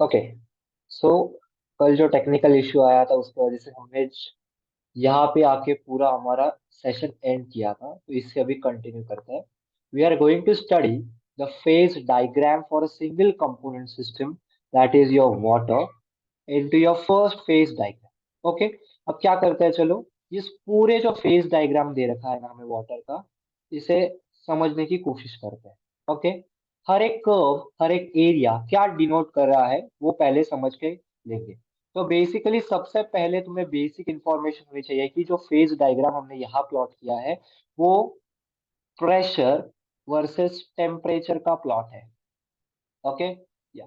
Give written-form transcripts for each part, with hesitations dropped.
Okay. सो कल जो technical issue आया था उसकी वजह से हमने यहाँ पे आके पूरा हमारा सेशन एंड किया था, तो इससे अभी कंटिन्यू करते हैं। We are going to study the phase diagram for a single component system, that is your water, into your first phase diagram. Okay. अब क्या करते हैं, चलो इस पूरे जो फेज डायग्राम दे रखा है ना हमें वाटर का, इसे समझने की कोशिश करते हैं। ओके। हर एक कर्व, हर एक एरिया क्या डिनोट कर रहा है वो पहले समझ के लेंगे। तो बेसिकली सबसे पहले तुम्हें बेसिक इंफॉर्मेशन होनी चाहिए कि जो फेज डायग्राम हमने यहाँ प्लॉट किया है वो प्रेशर वर्सेस टेम्परेचर का प्लॉट है। ओके। या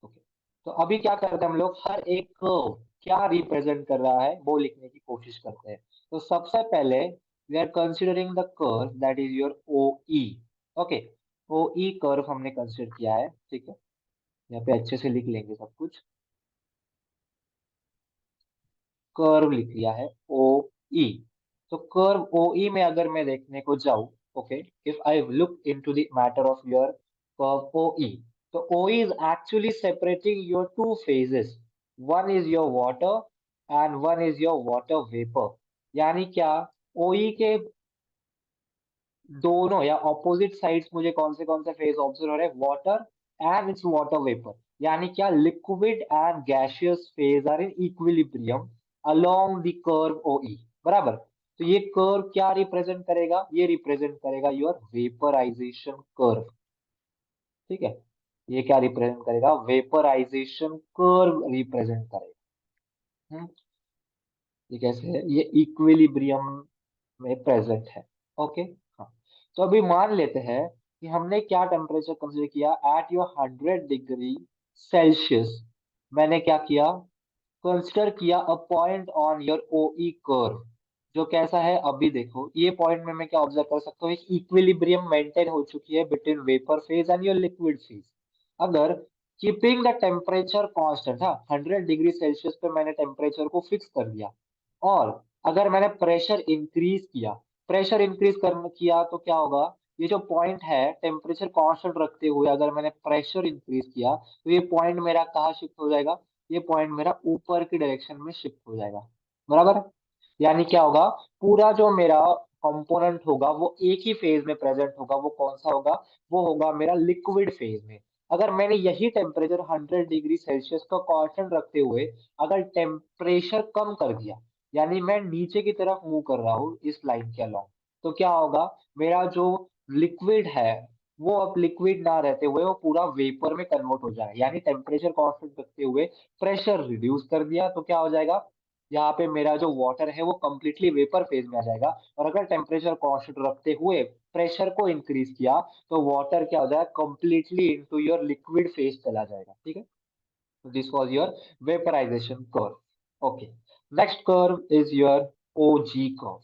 ओके। तो अभी क्या करते हैं हम लोग, हर एक कर्व क्या रिप्रेजेंट कर रहा है वो लिखने की कोशिश करते हैं। तो सबसे पहले we are considering the curve that is your O E. Okay. O E curve हमने कंसिडर किया है, ठीक है। यहाँ पे अच्छे से लिख लेंगे सब कुछ। कर्व लिख लिया है ओ ई। तो कर्व ओ ई में अगर मैं देखने को जाऊं, okay, if I look into the matter of your curve O E, तो O is actually separating your two phases. One is your water and one is your water vapour. यानी क्या, ओ E के दोनों या ऑपोजिट साइड्स मुझे कौन से phase observe हो रहे हैं, water and its water vapour. यानी क्या, liquid and gaseous phase are in equilibrium along the curve O E. बराबर। तो ये कर्व क्या रिप्रेजेंट करेगा, ये रिप्रेजेंट करेगा योर वेपराइजेशन कर्व। ठीक है। ये क्या रिप्रेजेंट करेगा, वेपराइजेशन कर्व रिप्रेजेंट करेगा। ये कैसे है, ये इक्विलिब्रियम में प्रेजेंट है। ओके। हाँ। तो अभी मान लेते हैं कि हमने क्या टेम्परेचर कंसीडर किया एट योर 100 डिग्री सेल्सियस। मैंने क्या किया, कंसीडर किया a point on your O E curve, जो कैसा है अभी देखो, ये पॉइंट में मैं क्या ऑब्जर्व कर सकता हूँ, एक इक्विलिब्रियम मेंटेन हो चुकी है between vapour phase and your liquid phase. अगर कीपिंग द टेम्परेचर कांस्टेंट, हाँ 100 डिग्री सेल्सियस पे मैंने टेम्परेचर को फिक्स कर दिया, और अगर मैंने प्रेशर इंक्रीज किया, प्रेशर इंक्रीज कर किया तो क्या होगा, ये जो पॉइंट है टेम्परेचर कांस्टेंट रखते हुए अगर मैंने प्रेशर इंक्रीज किया तो ये पॉइंट मेरा कहाँ शिफ्ट हो जाएगा, ये पॉइंट मेरा ऊपर की डायरेक्शन में शिफ्ट हो जाएगा। बराबर। यानी क्या होगा, पूरा जो मेरा कंपोनेंट होगा वो एक ही फेज में प्रेजेंट होगा, वो कौन सा होगा, वो होगा मेरा लिक्विड फेज में। अगर मैंने यही टेम्परेचर 100 डिग्री सेल्सियस का कांस्टेंट रखते हुए अगर टेम्परेचर कम कर दिया, यानी मैं नीचे की तरफ मूव कर रहा हूँ इस लाइन के अलॉन्ग, तो क्या होगा, मेरा जो लिक्विड है वो अब लिक्विड ना रहते हुए वो पूरा वेपर में कन्वर्ट हो जाए। यानी टेम्परेचर कांस्टेंट रखते हुए प्रेशर रिड्यूस कर दिया तो क्या हो जाएगा, यहाँ पे मेरा जो वाटर है वो कंप्लीटली वेपर फेज में आ जाएगा। और अगर टेम्परेचर कांस्टेंट रखते हुए प्रेशर को इंक्रीज किया तो वाटर क्या हो जाएगा, completely into your liquid phase चला जाएगा। ठीक है। This was your vaporisation curve. Okay. Next curve is your O G curve.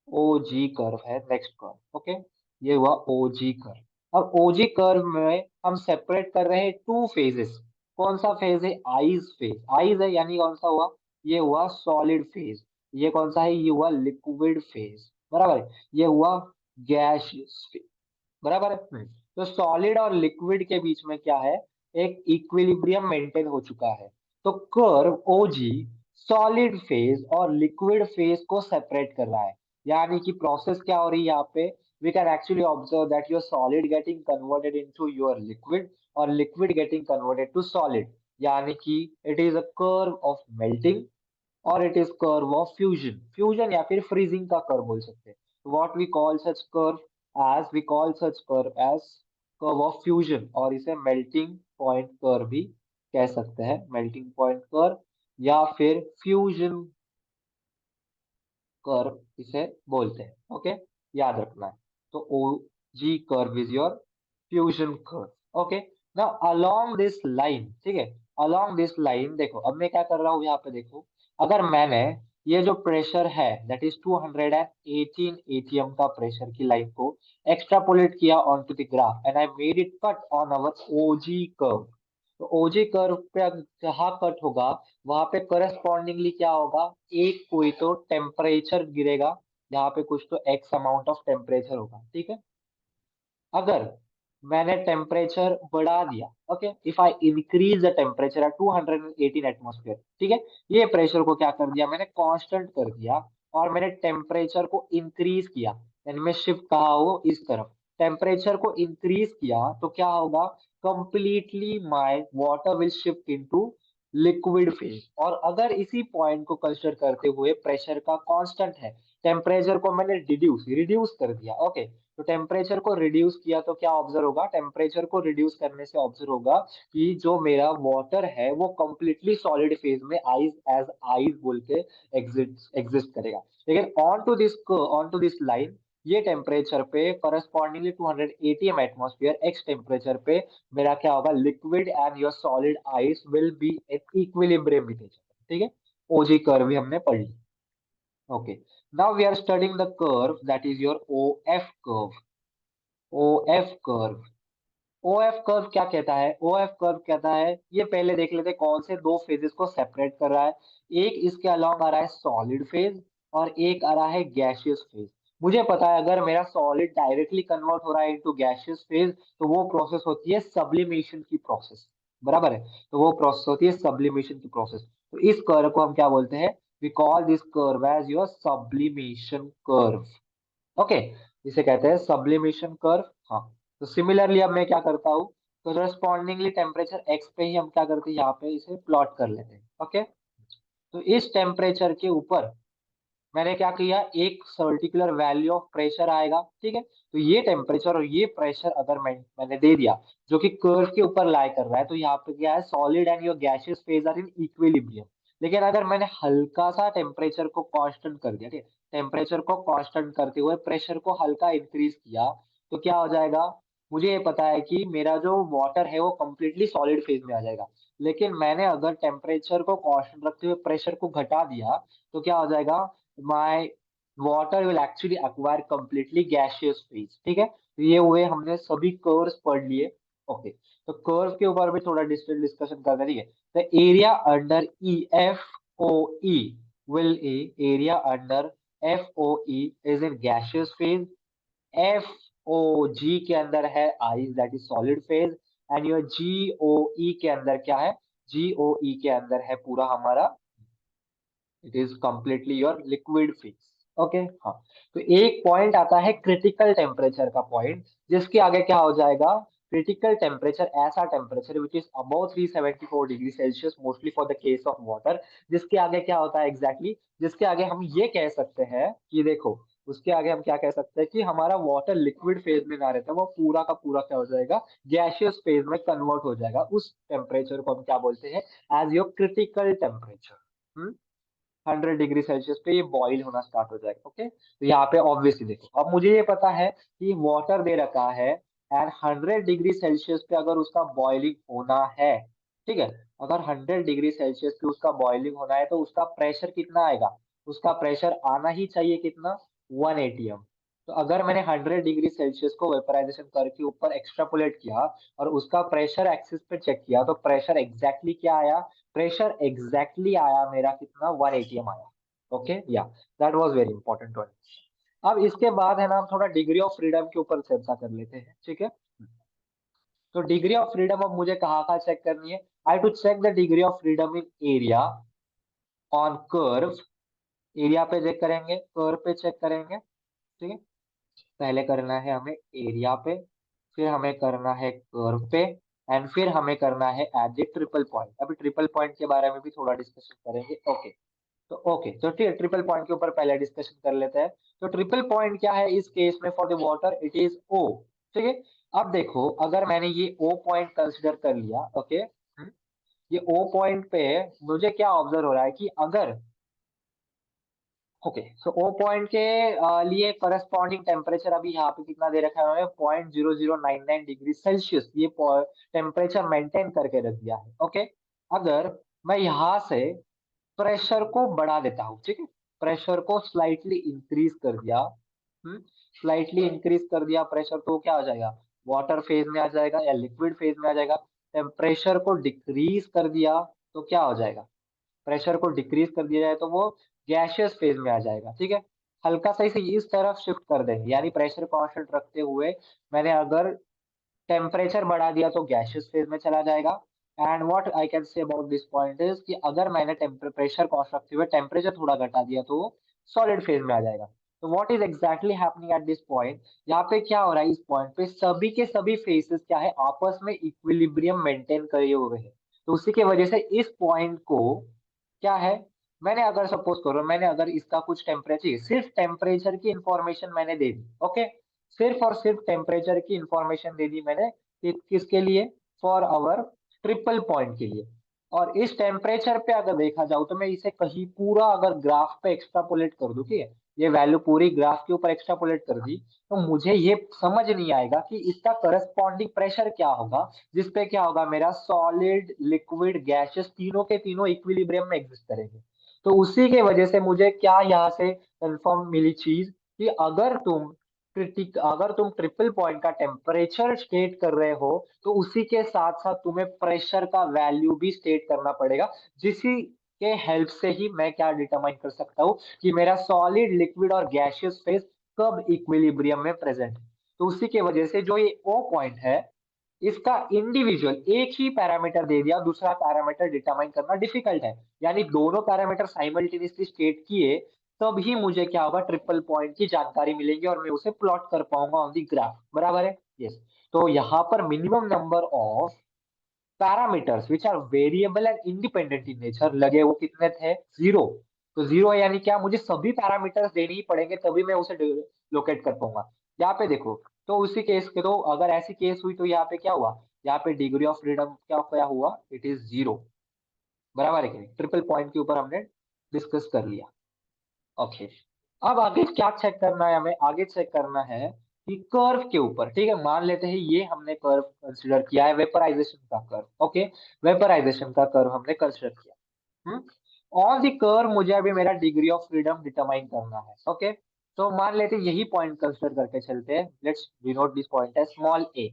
O G curve है नेक्स्ट कर्व। ओके। ये हुआ ओ जी कर्व। अब ओ जी कर्व में हम सेपरेट कर रहे हैं टू फेजेस। कौन सा फेज है, आइज फेज। आइज है यानी कौन सा हुआ, ये हुआ सॉलिड फेज। ये कौन सा है, ये हुआ लिक्विड फेज। बराबर है। ये हुआ गैसियस फेज। बराबर है। तो सॉलिड और लिक्विड के बीच में क्या है, एक इक्विलिब्रियम मेंटेन हो चुका है। तो कर्व ओजी सॉलिड फेज और लिक्विड फेज को सेपरेट कर रहा है। यानी कि प्रोसेस क्या हो रही है यहाँ पे, we can actually observe that your solid getting converted into your liquid और liquid getting converted to solid. यानी कि it is a curve of melting और it is curve of fusion. Fusion या फिर फ्रीजिंग का कर्व बोल सकते हैं। What we call such curve as, we call such curve as curve of fusion, और इसे मेल्टिंग पॉइंट कर्व भी कह सकते हैं, मेल्टिंग पॉइंट कर्व या फिर फ्यूजन कर्व इसे बोलते हैं। ओके। याद रखना है। तो O G curve is your fusion curve. Okay. Now along this line, ठीक है, अलोंग दिस लाइन देखो, अब मैं क्या कर रहा हूँ यहाँ पे देखो, अगर मैंने ये जो प्रेशर है दैट इज 218 एटीएम का प्रेशर की लाइन को एक्स्ट्रापोलेट किया on to the graph and I made it cut on our O G curve. तो ओजी कर्व पे जहाँ कट होगा वहां पे करस्पॉन्डिंगली क्या होगा, एक कोई तो टेम्परेचर गिरेगा, यहाँ पे कुछ तो एक्स अमाउंट ऑफ टेम्परेचर होगा। ठीक है। अगर मैंने टेम्परेचर बढ़ा दिया, okay, if I increase the temperature at 218 atmosphere, ठीक है, ये प्रेशर को क्या कर दिया मैंने, कांस्टेंट कर दिया, और मैंने टेम्परेचर को इंक्रीज किया, यानी मैं शिफ्ट कहा हो इस तरफ, टेम्परेचर को इंक्रीज किया तो क्या होगा, completely my water will shift into liquid phase. और अगर इसी पॉइंट को कंसिडर करते हुए प्रेशर का कांस्टेंट है, टेम्परेचर को मैंने रिड्यूस रिड्यूस कर दिया, ओके, तो टेम्परेचर को रिड्यूस किया तो क्या ऑब्जर्व होगा, टेम्परेचर को रिड्यूस करने से ऑब्जर्व होगा कि जो मेरा वाटर है वो कंप्लीटली सॉलिड फेज में आइस एज आइस बोल के एग्जिस्ट करेगा। लेकिन ऑन टू दिस लाइन, ये टेम्परेचर पे करस्पॉन्डिंगली 280 एटमॉस्फेयर एक्स टेम्परेचर पे मेरा क्या होगा, liquid and your solid ice will be at equilibrium with each other, ठीक है, ओजी कर्व भी हमने पढ़ ली। Okay, now we are studying the curve that is your O F curve. OF curve, OF curve क्या कहता है, OF curve कहता है, ये पहले देख लेते हैं कौन से दो फेजेस को सेपरेट कर रहा है। एक इसके अलोंग आ रहा है सॉलिड फेज, और एक आ रहा है गैसियस फेज। मुझे पता है अगर मेरा सॉलिड डायरेक्टली कन्वर्ट हो रहा है इनटू गैसियस फेज, तो वो प्रोसेस होती है सब्लिमेशन की प्रोसेस, बराबर है, तो वो प्रोसेस होती है सब्लिमेशन की प्रोसेस। तो इस कर्व को हम क्या बोलते हैं, we call this curve as your sublimation curve, okay, इसे कहते हैं सब्लिमेशन कर्व। हाँ, तो सिमिलरली अब मैं क्या करता हूँ, तो करस्पॉन्डिंगली टेम्परेचर एक्स पे ही हम क्या करते हैं, यहाँ पे इसे प्लॉट कर लेते हैं, ओके। तो इस टेम्परेचर के ऊपर मैंने क्या किया, एक पर्टिकुलर वैल्यू ऑफ प्रेशर आएगा, ठीक है, तो ये टेम्परेचर और ये प्रेशर अगर मैंने दे दिया, जो कि कर्व के ऊपर लाई कर रहा है, तो यहाँ पे क्या है, solid and your gaseous phase are in equilibrium. लेकिन अगर मैंने हल्का सा टेम्परेचर को कांस्टेंट कर दिया, ठीक है, टेम्परेचर को कांस्टेंट करते हुए प्रेशर को हल्का इंक्रीज किया, तो क्या हो जाएगा, मुझे ये पता है कि मेरा जो वाटर है वो कंप्लीटली सॉलिड फेज में आ जाएगा। लेकिन मैंने अगर टेम्परेचर को कांस्टेंट रखते हुए प्रेशर को घटा दिया, तो क्या हो जाएगा, my water will actually acquire completely gaseous phase, ठीक है, तो ये हुए हमने सभी कर्व्स पढ़ लिए। ओके, तो कर्व के ऊपर भी थोड़ा डिस्कशन करते हैं, ठीक है, the area under E F O E will a area under F O E is in gaseous phase, F O G के अंदर है ice that is solid phase, and your G O E के अंदर क्या है, जी O E के अंदर है पूरा हमारा, it is completely your liquid phase, okay. हाँ, तो एक पॉइंट आता है क्रिटिकल टेम्परेचर का पॉइंट, जिसके आगे क्या हो जाएगा, क्रिटिकल टेम्परेचर ऐसा temperature which is above 374 degree Celsius mostly for the case of water. जिसके आगे क्या होता है एग्जैक्टली जिसके आगे हम ये कह सकते हैं कि देखो, उसके आगे हम क्या कह सकते हैं कि हमारा वाटर लिक्विड फेज में ना रहता, वो पूरा का पूरा क्या हो जाएगा, गैसियस फेज में कन्वर्ट हो जाएगा। उस टेम्परेचर को हम क्या बोलते हैं, as your critical temperature. 100 degree Celsius पे ये बॉईल होना स्टार्ट हो जाएगा, ओके। तो यहाँ पे ऑब्वियसली देखो, अब मुझे ये पता है कि वाटर दे रखा है, एंड 100 डिग्री सेल्सियस पे अगर उसका बॉइलिंग होना है, ठीक है, अगर 100 डिग्री सेल्सियस पे उसका बॉइलिंग होना है, तो उसका प्रेशर कितना आएगा, उसका प्रेशर आना ही चाहिए कितना, 1 atm। तो अगर मैंने 100 डिग्री सेल्सियस को वेपराइजेशन करके ऊपर एक्सट्रापोलेट किया, और उसका प्रेशर एक्सिस पे चेक किया, तो प्रेशर एग्जैक्टली क्या आया, प्रेशर एग्जैक्टली आया मेरा कितना, 1 atm आया, ओके, या that was very important one. अब इसके बाद है ना, हम थोड़ा डिग्री ऑफ फ्रीडम के ऊपर चर्चा कर लेते हैं, ठीक है। तो डिग्री ऑफ फ्रीडम अब मुझे कहाँ कहाँ चेक करनी है, I to check the degree of freedom in area on curve, area पे चेक करेंगे, कर्व पे चेक करेंगे, ठीक है, पहले करना है हमें एरिया पे, फिर हमें करना है कर्व पे, एंड फिर हमें करना है एट द ट्रिपल पॉइंट। अभी ट्रिपल पॉइंट के बारे में भी थोड़ा डिस्कशन करेंगे, ओके। तो ओके, तो ठीक है, ट्रिपल पॉइंट के ऊपर पहले डिस्कशन कर लेते हैं। तो ट्रिपल पॉइंट क्या है इस केस में, for the water it is O, ठीक है। अब देखो, अगर मैंने ये ओ पॉइंट कंसिडर कर लिया, ओके, ये ओ पॉइंट पे मुझे क्या ऑब्जर्व हो रहा है कि अगर, ओके, सो ओ पॉइंट के लिए करस्पॉन्डिंग टेम्परेचर अभी यहाँ पे कितना दे रखा है उन्होंने, 0.0099 डिग्री सेल्सियस, ये टेम्परेचर मेंटेन करके रख दिया है, ओके। अगर मैं यहाँ से प्रेशर को बढ़ा देता हूँ, ठीक है, प्रेशर को स्लाइटली इंक्रीज कर दिया, स्लाइटली इंक्रीज कर दिया प्रेशर, तो क्या हो जाएगा, वाटर फेज में आ जाएगा या लिक्विड फेज में आ जाएगा। टेम्परेचर को डिक्रीज कर दिया तो क्या हो जाएगा, प्रेशर को डिक्रीज कर दिया जाए तो वो गैसियस फेज में आ जाएगा, ठीक है। हल्का सा इसे इस तरफ शिफ्ट कर देंगे, यानी प्रेशर कांस्टेंट रखते हुए मैंने अगर टेम्परेचर बढ़ा दिया तो गैसियस फेज में चला जाएगा। And what I can say about this point is कि अगर मैंने प्रेशर कॉन्स्ट रखते हुए टेम्परेचर थोड़ा घटा दिया तो सॉलिड फेज में आ जाएगा। तो what is exactly happening at this point, यहाँ पे क्या हो रहा है, इस पॉइंट पे सभी के सभी फेसेस क्या है, आपस में इक्विलिब्रियम मेंटेन करे हुए हैं। तो उसी की वजह से इस पॉइंट को क्या है, मैंने अगर सपोज करो, मैंने अगर इसका कुछ टेम्परेचर, सिर्फ टेम्परेचर की इंफॉर्मेशन मैंने दे दी, ओके, सिर्फ और सिर्फ टेम्परेचर की इंफॉर्मेशन दे दी मैंने, किसके लिए, फॉर आवर ट्रिपल पॉइंट के लिए। और इस टेम्परेचर पे अगर देखा जाओ तो मैं इसे कहीं पूरा अगर ग्राफ पे एक्सट्रापोलेट कर दूं, ठीक है, ये वैल्यू पूरी ग्राफ के ऊपर एक्सट्रापोलेट कर दी, तो मुझे ये समझ नहीं आएगा कि इसका करस्पॉन्डिंग प्रेशर क्या होगा, जिसपे क्या होगा, मेरा सॉलिड लिक्विड गैसेस तीनों के तीनों इक्विलिब्रियम में एग्जिस्ट करेंगे। तो उसी के वजह से मुझे क्या यहाँ से कंफर्म मिली चीज, कि अगर तुम ट्रिपल पॉइंट का टेम्परेचर स्टेट कर रहे हो तो उसी के साथ साथ तुम्हें प्रेशर का वैल्यू भी स्टेट करना पड़ेगा, जिसी के हेल्प से ही मैं क्या डिटरमाइन कर सकता हूँ कि मेरा सॉलिड लिक्विड और गैसियस फेज कब इक्विलिब्रियम में प्रेजेंट है। तो उसी की वजह से जो ये ओ पॉइंट है, इसका इंडिविजुअल एक ही पैरामीटर दे दिया, दूसरा पैरामीटर डिटरमाइन करना डिफिकल्ट है। यानी दोनों पैरामीटर साइमल्टेनियसली स्टेट किए तब ही मुझे क्या होगा, ट्रिपल पॉइंट की जानकारी मिलेगी और मैं उसे प्लॉट कर पाऊंगा ऑन दी ग्राफ, बराबर है, यस। तो यहाँ पर minimum number of parameters which are variable and independent in nature लगे, वो कितने थे, जीरो। तो जीरो यानी क्या, मुझे सभी पैरामीटर्स देने ही पड़ेंगे तभी मैं उसे लोकेट कर पाऊंगा। यहाँ पे देखो, तो उसी केस के, तो अगर ऐसी केस हुई तो यहाँ पे क्या हुआ, यहाँ पे डिग्री ऑफ फ्रीडम क्या क्या हुआ, इट इज जीरो, बराबर है कि नहीं, ट्रिपल पॉइंट के ऊपर हमने डिस्कस कर लिया। ओके, अब आगे क्या चेक करना है, हमें आगे चेक करना है कि कर्व के ऊपर, ठीक है, मान लेते हैं ये हमने कर्व कंसीडर किया है, वेपराइजेशन का कर्व, ओके, वेपराइजेशन का कर्व हमने कंसीडर किया। ऑन द कर्व मुझे अभी मेरा डिग्री ऑफ फ्रीडम डिटरमाइन करना है, ओके। तो मान लेते हैं यही पॉइंट कंसीडर करके चलते हैं, let's denote this point as small A.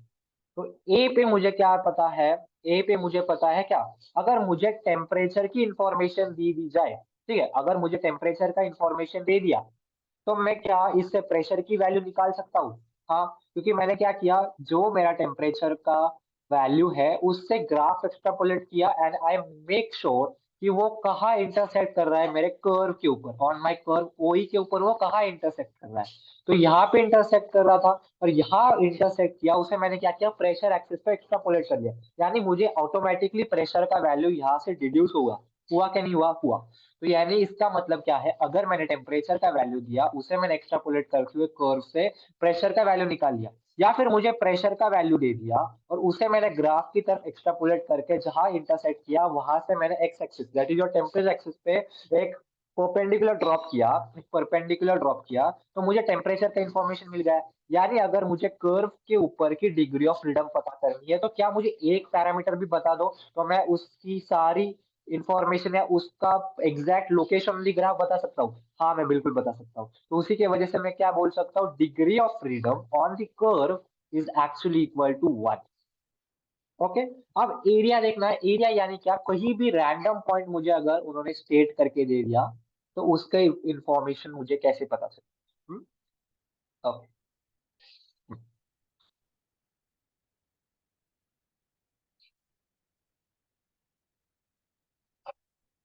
तो ए पे मुझे क्या पता है, ए पे मुझे पता है क्या, अगर मुझे टेम्परेचर की इंफॉर्मेशन दी जाए, ठीक है, अगर मुझे टेम्परेचर का इंफॉर्मेशन दे दिया तो मैं क्या इससे प्रेशर की वैल्यू निकाल सकता हूँ। हाँ, क्योंकि मैंने क्या किया, जो मेरा टेम्परेचर का वैल्यू है उससे ग्राफ एक्सट्रापोलेट किया एंड आई मेक श्योर कि वो कहाँ इंटरसेक्ट कर रहा है मेरे कर्व के ऊपर, ऑन माय कर्व ओई के ऊपर वो कहाँ इंटरसेक्ट कर रहा है। तो यहाँ पे इंटरसेक्ट कर रहा था और यहाँ इंटरसेक्ट किया, उसे मैंने क्या किया, प्रेशर एक्सिस पे एक्सट्रापोलेट कर दिया, यानी मुझे ऑटोमेटिकली प्रेशर का वैल्यू यहाँ से डिड्यूस होगा, हुआ क्या, नहीं हुआ, हुआ। तो यानी इसका मतलब क्या है, अगर मैंने टेम्परेचर का वैल्यू दिया, उसे मैंने एक्सट्रापोलेट करते हुए कर्व से प्रेशर का वैल्यू निकाल लिया, या फिर मुझे प्रेशर का वैल्यू दे दिया और उसे मैंने ग्राफ की तरफ एक्सट्रापोलेट करके जहां इंटरसेक्ट किया वहां से मैंने x axis that is your temperature axis पे एक परपेंडिकुलर ड्रॉप किया, तो मुझे टेम्परेचर का इंफॉर्मेशन मिल गया। यानी अगर मुझे कर्व के ऊपर की डिग्री ऑफ फ्रीडम पता करनी है तो क्या मुझे एक पैरामीटर भी बता दो तो मैं उसकी सारी इंफॉर्मेशन या उसका exact location on the graph बता सकता हूँ। हाँ, मैं बिल्कुल बता सकता हूँ। तो उसी की वजह से मैं क्या बोल सकता हूँ, degree of freedom on the curve is actually equal to 1। Okay, अब एरिया देखना है, एरिया यानी क्या, कहीं भी रैंडम पॉइंट मुझे अगर उन्होंने स्टेट करके दे दिया तो उसका इंफॉर्मेशन मुझे कैसे पता चले। ओके,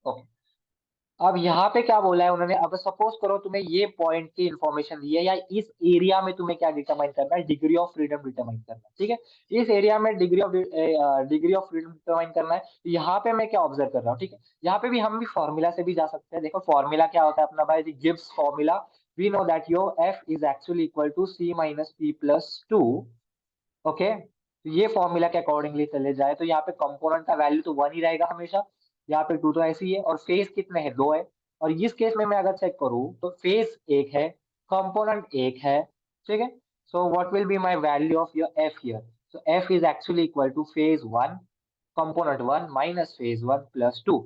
ओके, अब यहाँ पे क्या बोला है उन्होंने, अब सपोज करो तुम्हें ये पॉइंट की इंफॉर्मेशन दी है, या इस एरिया में तुम्हें क्या डिटरमाइन करना है, डिग्री ऑफ फ्रीडम डिटरमाइन करना है, ठीक है। इस एरिया में डिग्री ऑफ फ्रीडम डिटरमाइन करना है, तो यहाँ पे मैं क्या ऑब्जर्व कर रहा हूँ, ठीक है, यहाँ पे भी हम भी फॉर्मूला से भी जा सकते हैं। देखो फॉर्मूला क्या होता है अपना भाई, Gibbs formula, we know that your F is actually equal to C minus P plus two. Okay, तो ये फॉर्मूला के अकॉर्डिंगली चले जाए तो यहाँ पे कंपोनेंट का वैल्यू तो 1 ही रहेगा हमेशा, यहाँ पे 2 तो ऐसे ही है, और फेज कितने हैं, 2 है। और इस केस में मैं अगर चेक करूँ तो फेज एक है, कंपोनेंट एक है, ठीक है। So what will be my value of your F here, so F is actually equal two phase 1 component 1 minus phase 1 plus 2।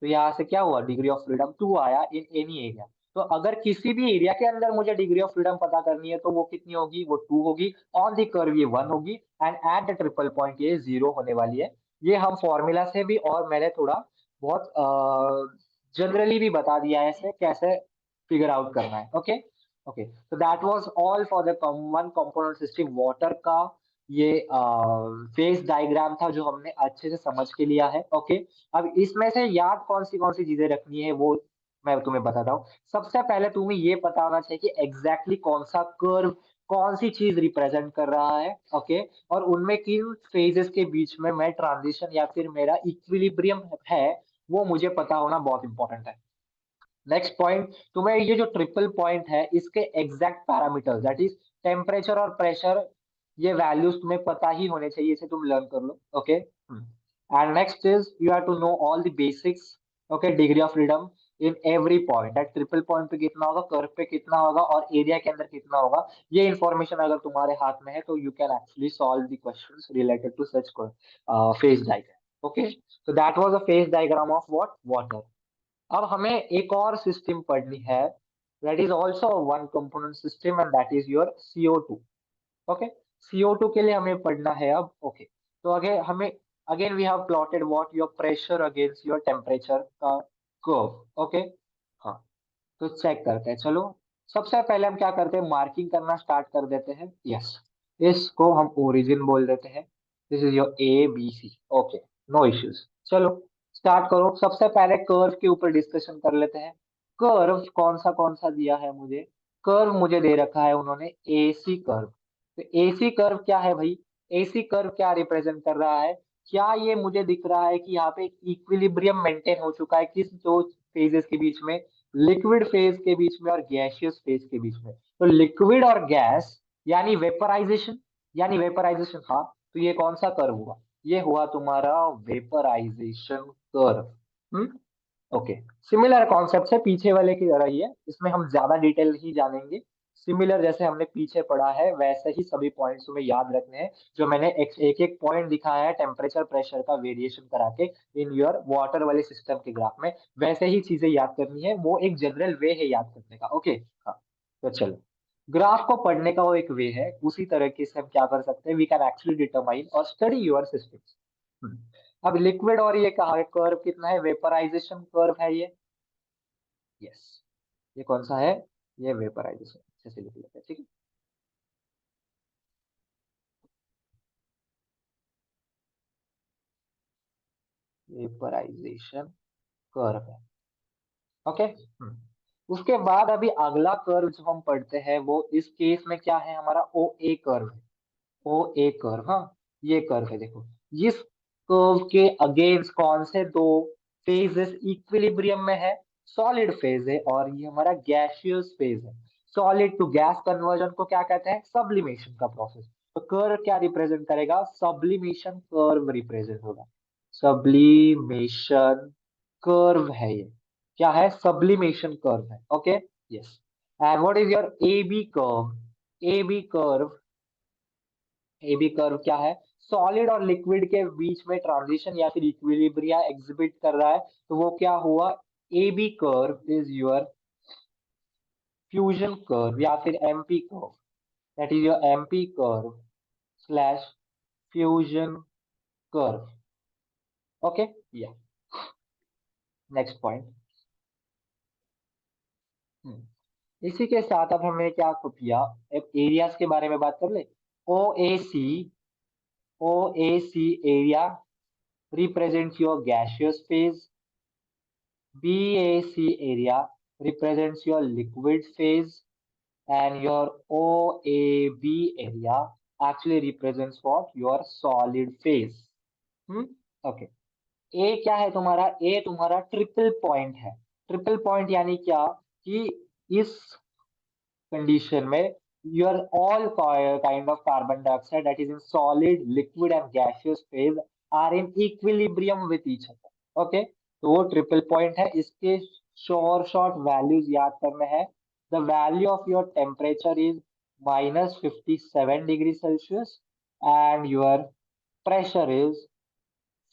तो यहाँ से क्या हुआ, डिग्री ऑफ फ्रीडम 2 आया इन एनी एरिया। तो अगर किसी भी एरिया के अंदर मुझे डिग्री ऑफ फ्रीडम पता करनी है तो वो कितनी होगी, वो 2 होगी, ऑन दी कर्व ये 1 होगी, and at the triple point ये 0 होने वाली है। ये हम फॉर्मूला से भी और मैंने थोड़ा बहुत जनरली भी बता दिया है इसे कैसे फिगर आउट करना है। ओके, ओके, तो that was all for the one component system water का। ये फेस डायग्राम था जो हमने अच्छे से समझ के लिया है। ओके, अब इसमें से याद कौन सी चीजें रखनी है वो मैं तुम्हें बताता हूँ। सबसे पहले तुम्हें ये पता होना चाहिए कि एग्जैक्टली कौन सा कर्व कौन सी चीज रिप्रेजेंट कर रहा है। ओके, और उनमें किन फेजेस के बीच में मैं ट्रांजिशन या फिर मेरा इक्विलिब्रियम है वो मुझे पता होना बहुत इंपॉर्टेंट है। नेक्स्ट पॉइंट, तुम्हें ये जो ट्रिपल पॉइंट है इसके exact parameters that is temperature और प्रेशर, ये वैल्यूज तुम्हें पता ही होने चाहिए, इसे तुम लर्न कर लो। Okay, and next is you have to know all the basics. Okay, degree of freedom in every point, that triple point पे कितना होगा, कर्व पे कितना होगा और एरिया के अंदर कितना होगा। ये इंफॉर्मेशन अगर तुम्हारे हाथ में है तो you can actually solve the questions related to such phase diagram. Okay, so that was a phase diagram of what water. अब हमें एक और सिस्टम पढ़नी है, that is also one component system and that is your CO2। Okay, CO2 के लिए हमें पढ़ना है अब। ओके, तो अगे हमें again we have plotted what your pressure against your temperature का कर्व। ओके, हाँ, तो चेक करते हैं चलो। सबसे पहले हम क्या करते हैं, मार्किंग करना स्टार्ट कर देते हैं। यस, इसको हम ओरिजिन बोल देते हैं। This is your ABC। Okay, no issues. चलो स्टार्ट करो। सबसे पहले कर्व के ऊपर डिस्कशन कर लेते हैं। कर्व कौन सा दिया है मुझे, कर्व मुझे दे रखा है उन्होंने AC कर्व। तो AC कर्व क्या है भाई, AC कर्व क्या रिप्रेजेंट कर रहा है, क्या ये मुझे दिख रहा है कि यहाँ पे इक्विलिब्रियम मेंटेन हो चुका है किस दो फेजेस के बीच में, लिक्विड फेज के बीच में और गैसियस फेज के बीच में। तो लिक्विड और गैस यानी वेपराइजेशन, हाँ, तो ये कौन सा कर्व हुआ, ये हुआ तुम्हारा vaporisation curve. Okay, similar concept है पीछे वाले की तरह ही है, इसमें हम ज्यादा डिटेल नहीं जानेंगे। सिमिलर जैसे हमने पीछे पढ़ा है वैसे ही सभी पॉइंट्स तुम्हें याद रखने हैं। जो मैंने एक एक पॉइंट दिखाया है टेम्परेचर प्रेशर का वेरिएशन करा के इन योर वाटर वाले सिस्टम के ग्राफ में, वैसे ही चीजें याद करनी है। वो एक जनरल वे है याद करने का। ओके, हाँ, तो चलो, ग्राफ को पढ़ने का वो एक वे है, उसी तरीके से हम क्या कर सकते हैं, वी कैन एक्चुअली डिटरमाइन और स्टडी योर सिस्टम। अब लिक्विड और ये कहा है कर्व कितना है, वेपराइजेशन कर्व है ये। यस, ये कौन सा है, ये वेपराइजेशन, अच्छे से लिख लेते हैं, ठीक है। वेपराइजेशन कर्व है। ओके, उसके बाद अभी अगला कर्व जो हम पढ़ते हैं वो इस केस में क्या है, हमारा OA कर्व है। OA कर्व, हाँ, ये कर्व है देखो। इस कर्व के अगेंस्ट कौन से दो फेजेस इक्विलिब्रियम में है, सॉलिड फेज है और ये हमारा गैसियस फेज है। सॉलिड टू गैस कन्वर्जन को क्या कहते हैं, सब्लिमेशन का प्रोसेस। तो कर्व क्या रिप्रेजेंट करेगा, सब्लिमेशन कर्व रिप्रेजेंट होगा। सब्लिमेशन कर्व है ये, क्या है, सब्लिमेशन कर्व है। Okay, yes, and what is your AB curve. AB curve, AB curve क्या है, सॉलिड और लिक्विड के बीच में ट्रांजिशन या फिर इक्विलिब्रिया एग्जिबिट कर रहा है। तो वो क्या हुआ, AB curve is your fusion curve या फिर MP curve, that is your MP curve slash fusion curve. Okay, या नेक्स्ट पॉइंट। इसी के साथ अब हमने क्या किया, अब एरियाज के बारे में बात कर ले। ओ A C, OAC area represents your gaseous phase. BAC area represents your liquid phase, and your OAB area actually represents what, your solid phase. Okay, A क्या है तुम्हारा, ए तुम्हारा ट्रिपल पॉइंट है। ट्रिपल पॉइंट यानी क्या, कि इस condition में your all kind of carbon dioxide that is in solid, liquid and gaseous phase are in equilibrium with each other. Okay, तो वो ट्रिपल पॉइंट है। इसके शॉर्ट वैल्यूज याद करने हैं। The value of your temperature is -57 degree Celsius and your pressure is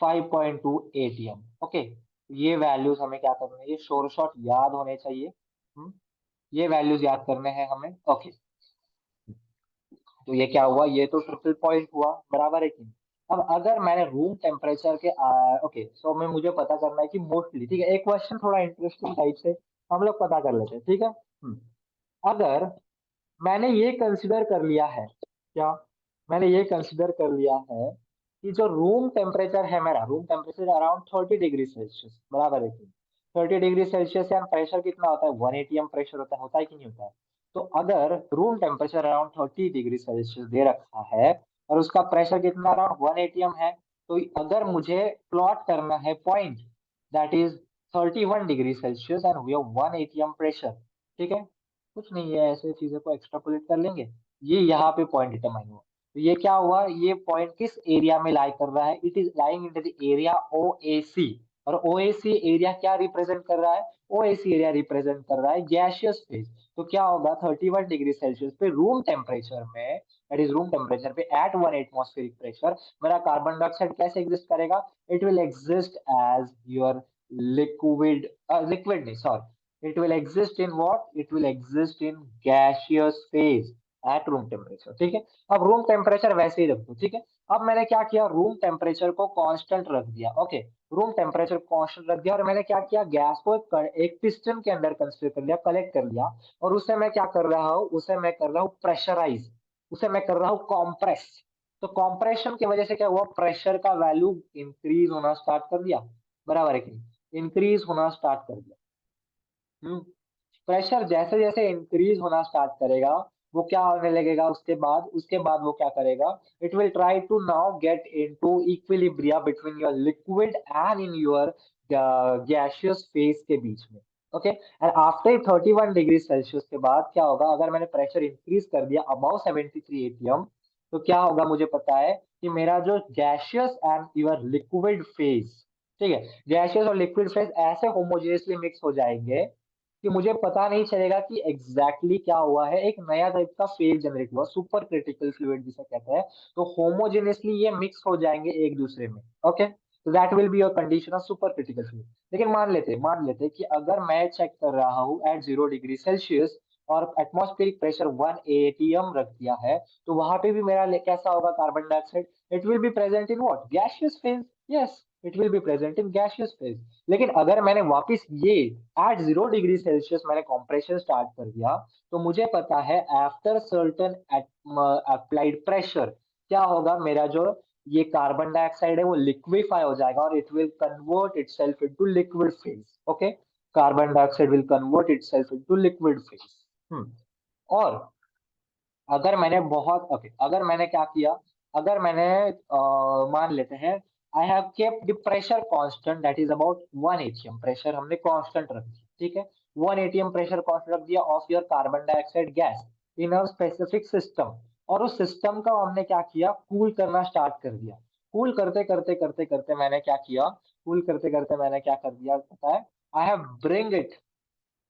5.2 ATM। Okay, ये values हमें क्या करना है, ये शॉर्ट याद होने चाहिए। ये वैल्यूज याद करने हैं हमें। ओके, तो ये क्या हुआ, ये तो ट्रिपल पॉइंट हुआ, बराबर है कि नहीं? अब अगर मैंने रूम टेम्परेचर के ओके, सो मैं मुझे पता करना है कि मोस्टली, ठीक है, एक क्वेश्चन थोड़ा इंटरेस्टिंग टाइप से हम लोग पता कर लेते हैं, ठीक है। अगर मैंने ये कंसिडर कर लिया है क्या, मैंने ये कंसिडर कर लिया है कि जो रूम टेम्परेचर है मेरा, room temperature around 30 degree Celsius, बराबर है कि 30 डिग्री सेल्सियस, एंड प्रेशर कितना होता है, 1 atm प्रेशर होता है कि नहीं होता है। तो अगर room temperature around 30 degree Celsius दे रखा है और उसका प्रेशर कितना अराउंड 1 atm है, तो अगर मुझे प्लॉट करना है point that is 31 degree Celsius and we have 1 atm pressure, ठीक है, कुछ नहीं है, ऐसे चीजों को एक्सट्रापोलेट कर लेंगे, ये यहाँ पे पॉइंट डिटरमाइन हुआ। तो ये क्या हुआ, ये पॉइंट किस एरिया में लाई कर रहा है, it is lying in the area O A C. और ओ ए सी एरिया क्या रिप्रेजेंट कर रहा है, ओ ए सी एरिया रिप्रेजेंट कर रहा है गैसियस फेज। तो क्या होगा, 31 डिग्री सेल्सियस पे रूम टेम्परेचर में, दैट इज रूम टेम्परेचर पे एट 1 एटमॉस्फेरिक प्रेशर, मेरा कार्बन डाइऑक्साइड कैसे एग्जिस्ट करेगा, it will exist as your liquid, liquid नहीं sorry, it will exist in what, it will exist in gaseous phase at room temperature, ठीक है। अब room temperature वैसे ही रख दो, ठीक है। अब मैंने क्या किया, रूम टेम्परेचर को कांस्टेंट रख दिया, ओके, रूम टेम्परेचर कांस्टेंट रख दिया, और मैंने क्या किया, गैस को एक पिस्टन के अंदर कंसीडर कर लिया, कलेक्ट कर लिया, और उसे मैं क्या कर रहा हूँ, उसे मैं कर रहा हूँ प्रेशराइज, उसे मैं कर रहा हूँ कॉम्प्रेस। तो कॉम्प्रेशन की वजह से क्या हुआ, प्रेशर का वैल्यू इंक्रीज होना स्टार्ट कर दिया, बराबर है कि इंक्रीज होना स्टार्ट कर दिया। प्रेशर जैसे जैसे इंक्रीज होना स्टार्ट करेगा, वो क्या होने लगेगा, उसके बाद वो क्या करेगा, it will try to now get into equilibria between your liquid and in your gaseous phase के बीच में, okay. And after 31 degree Celsius के बाद क्या होगा, अगर मैंने प्रेशर इंक्रीज कर दिया अबाउ 73 atm, तो क्या होगा, मुझे पता है कि मेरा जो gaseous and your liquid phase, ठीक है, गैसियस और लिक्विड फेज ऐसे होमोजेनियसली मिक्स हो जाएंगे कि मुझे पता नहीं चलेगा कि एग्जैक्टली क्या हुआ है, एक नया टाइप का फेज जनरेट हुआ, सुपर क्रिटिकल फ्लूइड जिसे कहते हैं। तो होमोजेनियसली ये मिक्स हो जाएंगे एक दूसरे में, ओके, तो that will be your condition of super critical fluid. लेकिन मान लेते कि अगर मैं चेक कर रहा हूँ एट 0 डिग्री सेल्सियस और एटमॉस्फेरिक प्रेशर 1 atm रख दिया है, तो वहां पे भी मेरा कैसा होगा carbon dioxide, it will be present in what, gaseous phase, yes, it will be present in gaseous phase. लेकिन अगर मैंने वापस ये एट 0 डिग्री सेल्सियस मैंने कॉम्प्रेशन स्टार्ट कर दिया, तो मुझे पता है आफ्टर सर्टेन अप्लाइड प्रेशर क्या होगा, मेरा जो ये कार्बन डाइऑक्साइड है वो लिक्विफाई हो जाएगा और it will convert itself into liquid phase, okay, carbon dioxide will convert itself into liquid phase. और अगर मैंने बहुत ओके अगर मैंने क्या किया, अगर मैंने मान लेते हैं I have kept the pressure constant that is about 1 atm, pressure हमने कांस्टेंट रख दिया, ठीक है, 1 atm प्रेशर कांस्टेंट रख दिया of your carbon dioxide gas in a specific system. और उस सिस्टम का हमने क्या किया, कूल करना स्टार्ट कर दिया। कूल करते करते करते करते मैंने क्या किया, कूल करते करते मैंने क्या कर दिया पता है, I have bring it,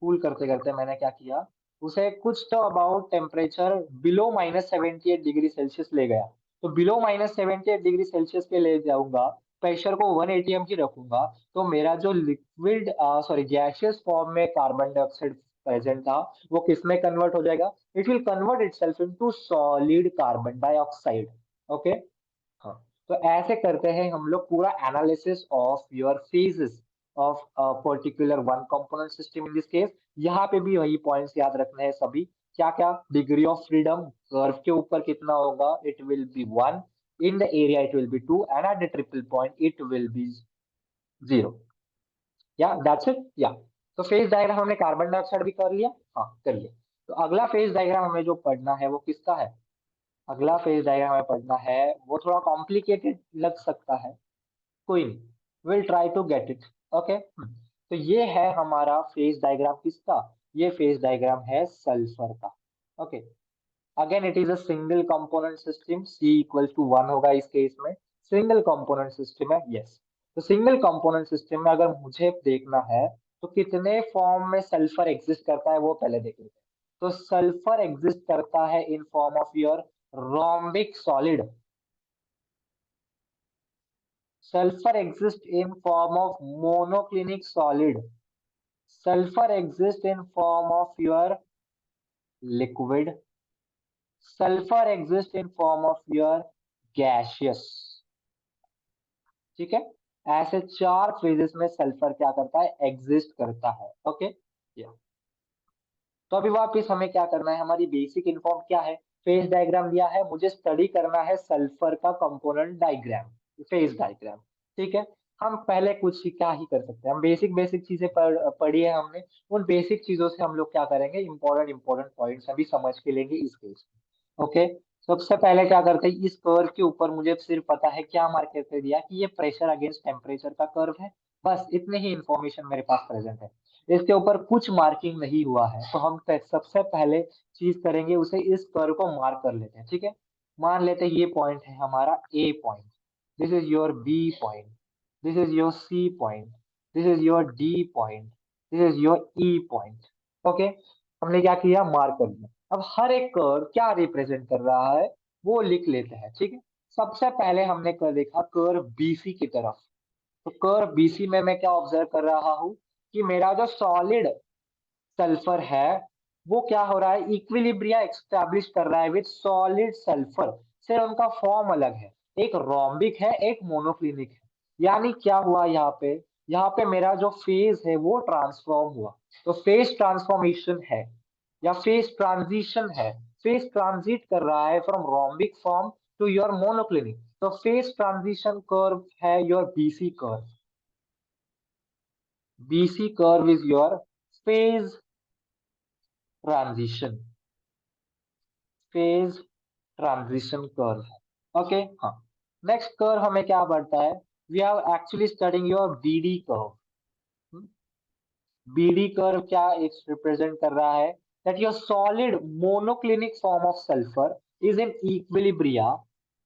cool करते करते मैंने क्या किया, उसे कुछ तो about temperature below -78 degree Celsius ले गया। तो बिलो -78 डिग्री सेल्सियस के ले जाऊंगा, प्रेशर को 1 atm की रखूंगा, तो मेरा जो लिक्विड सॉरी गैसियस फॉर्म में कार्बन डाइऑक्साइड प्रेजेंट था, वो किस में कन्वर्ट हो जाएगा, it will convert itself into solid carbon dioxide, okay. हाँ, तो ऐसे करते हैं हम लोग पूरा analysis of your phases of particular one component system in this case. यहाँ पे भी वही पॉइंट्स याद रखने हैं सभी, क्या क्या, डिग्री ऑफ फ्रीडम कर्व के ऊपर कितना होगा, it will be 1, in the area it will be 2, and at the triple point it will be 0। या दैट्स इट या। तो फेज डायग्राम हमने कार्बन डाइऑक्साइड भी कर लिया, हाँ कर लिया। तो अगला फेज डायग्राम हमें जो पढ़ना है वो किसका है, अगला फेज डायग्राम हमें पढ़ना है, वो थोड़ा कॉम्प्लिकेटेड लग सकता है, कोई नहीं, will try to get it, okay. तो ये है हमारा फेज डायग्राम किसका, ये फेज डायग्राम है सल्फर का, okay. Again it is a single component system, C equals to 1 होगा इस केस में, सिंगल कंपोनेंट सिस्टम है, यस। तो सिंगल कंपोनेंट सिस्टम में अगर मुझे देखना है तो कितने फॉर्म में सल्फर एग्जिस्ट करता है वो पहले देख लेते हैं। तो सल्फर एग्जिस्ट करता है in form of your rhombic solid, sulfur exists in form of monoclinic solid, sulfur exists in form of your liquid, sulfur exists in form of your gaseous, ठीक है। ऐसे चार फेजेस में सल्फर क्या करता है, एग्जिस्ट करता है, ओके। या तो अभी वापिस हमें क्या करना है, हमारी बेसिक इन्फॉर्म क्या है, फेज डायग्राम दिया है, मुझे स्टडी करना है सल्फर का कंपोनेंट डायग्राम, फेज डायग्राम। ठीक है, हम पहले कुछ ही क्या ही कर सकते हैं, हम बेसिक बेसिक चीजें पढ़ी है हमने, उन बेसिक चीजों से हम लोग क्या करेंगे, इंपॉर्टेंट इंपॉर्टेंट पॉइंट्स अभी समझ के लेंगे इस केस में। ओके, सबसे पहले क्या करते हैं, इस कर्व के ऊपर मुझे सिर्फ पता है क्या मार्क करके दिया कि ये प्रेशर अगेंस्ट टेम्परेचर का कर्व है, बस इतने ही इंफॉर्मेशन मेरे पास प्रेजेंट है। इसके ऊपर कुछ मार्किंग नहीं हुआ है, तो हम सबसे पहले चीज करेंगे उसे इस कर्व को मार्क कर लेते हैं। ठीक है, मान लेते हैं ये पॉइंट है हमारा A point, this is your B point, this is your C point, this is your D point, this is your E point. Okay, हमने क्या किया, मार्क कर दिया। अब हर एक कर्व क्या रिप्रेजेंट कर रहा है वो लिख लेते हैं। ठीक है, सबसे पहले हमने कर देखा कर्व बीसी की तरफ, तो कर्व बीसी में मैं क्या ऑब्जर्व कर रहा हूँ कि मेरा जो सॉलिड सल्फर है वो क्या हो रहा है, इक्विलिब्रिया एस्टैब्लिश कर रहा है विद सॉलिड सल्फर, सिर्फ उनका फॉर्म अलग है, एक रोम्बिक है एक मोनोक्लिनिक है। यानी क्या हुआ यहाँ पे मेरा जो फेज है वो ट्रांसफॉर्म हुआ, तो फेज ट्रांसफॉर्मेशन है या फेज ट्रांजिशन है, फेज ट्रांजिट कर रहा है from rhombic form to your monoclinic, तो फेज ट्रांजिशन कर्व है your BC curve. BC curve is your phase transition, phase transition curve। Okay, हाँ, नेक्स्ट कर्व हमें क्या बढ़ता है, we have actually studying your BD curve. BD curve क्या represent कर रहा है, that your solid monoclinic form of sulfur is in equilibria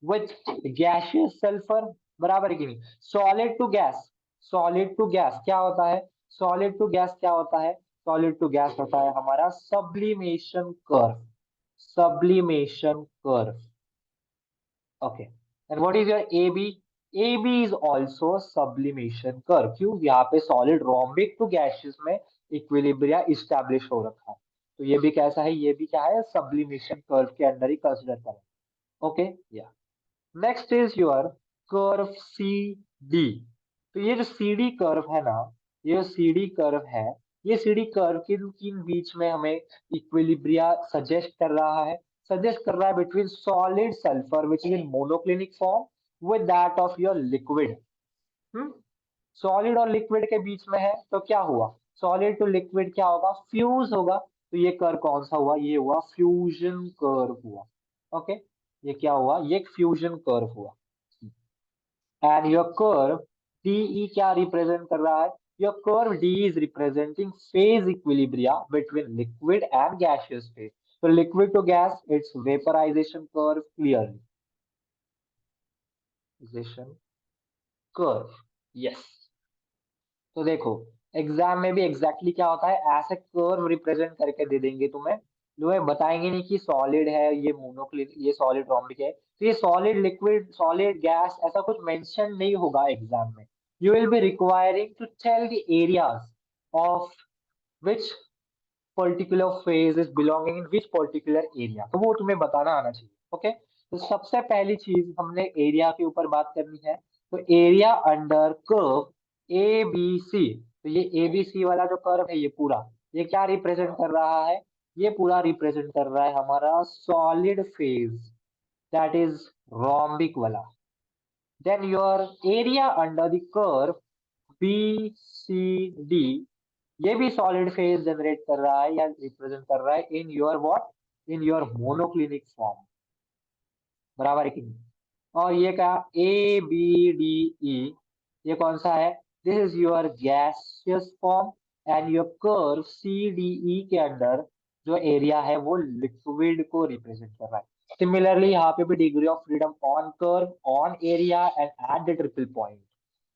with gaseous sulfur, बराबर है कि नहीं, solid to gas, solid to gas क्या होता है, सॉलिड टू गैस क्या होता है, सॉलिड टू गैस होता है हमारा sublimation curve, sublimation curve. Okay, and what is your AB, AB is also sublimation curve, क्यों, यहाँ पे सॉलिड रोम्बिक टू गैसेस में इक्विलिब्रिया इस्टेब्लिश हो रखा है, तो ये भी कैसा है, ये भी क्या है, सब्लिमेशन कर्व के अंदर ही कंसीडर करें। ओके, या next is your curve CD। तो ये जो CD कर्व है ना, ये जो CD कर्व है, ये CD कर्व के किन बीच में हमें इक्विलिब्रिया सजेस्ट कर रहा है, सजेस्ट कर रहा है between solid sulphur which is in monoclinic form with that of your liquid. Solid और लिक्विड के बीच में है, तो क्या हुआ, सॉलिड टू लिक्विड क्या होगा, फ्यूज होगा, तो ये कर्व कौन सा हुआ, ये हुआ फ्यूजन कर्व हुआ। ओके, ये क्या हुआ, ये एक फ्यूजन कर्व हुआ। एंड योर कर्व DE क्या रिप्रेजेंट कर रहा है, your curve D is representing phase equilibria between liquid and gaseous phase, तो liquid to gas it's vaporisation curve, clearly curve, yes. तो देखो, एग्जाम में भी एग्जैक्टली क्या होता है, ऐसे कर्व रिप्रेजेंट करके दे देंगे तुम्हें, तुम्हें बताएंगे नहीं कि सॉलिड है ये मोनोक्लिन, ये सॉलिड रोम्बिक है, तो ये सॉलिड लिक्विड सॉलिड गैस ऐसा कुछ मेंशन नहीं होगा एग्जाम में। You will be requiring to tell the areas of which particular phase is belonging in which particular area, तो वो तुम्हें बताना आना चाहिए। ओके, तो सबसे पहली चीज हमने एरिया के ऊपर बात करनी है, तो एरिया अंडर कर्व ABC, तो ये ABC वाला जो कर्व है ये पूरा, ये क्या रिप्रेजेंट कर रहा है, ये पूरा रिप्रेजेंट कर रहा है हमारा solid phase, that is rhombic वाला। Then your area under the curve BCD, ये भी सॉलिड फेज जनरेट कर रहा है या रिप्रेजेंट कर रहा है in your what, in your monoclinic form, बराबर है कि नहीं। और ये क्या, ABDE, ये कौन सा है, this is your gaseous form, and your curve CDE के अंदर जो एरिया है वो लिक्विड को रिप्रेजेंट कर रहा है। सिमिलरली यहाँ पे भी degree of freedom on curve on area and at the triple point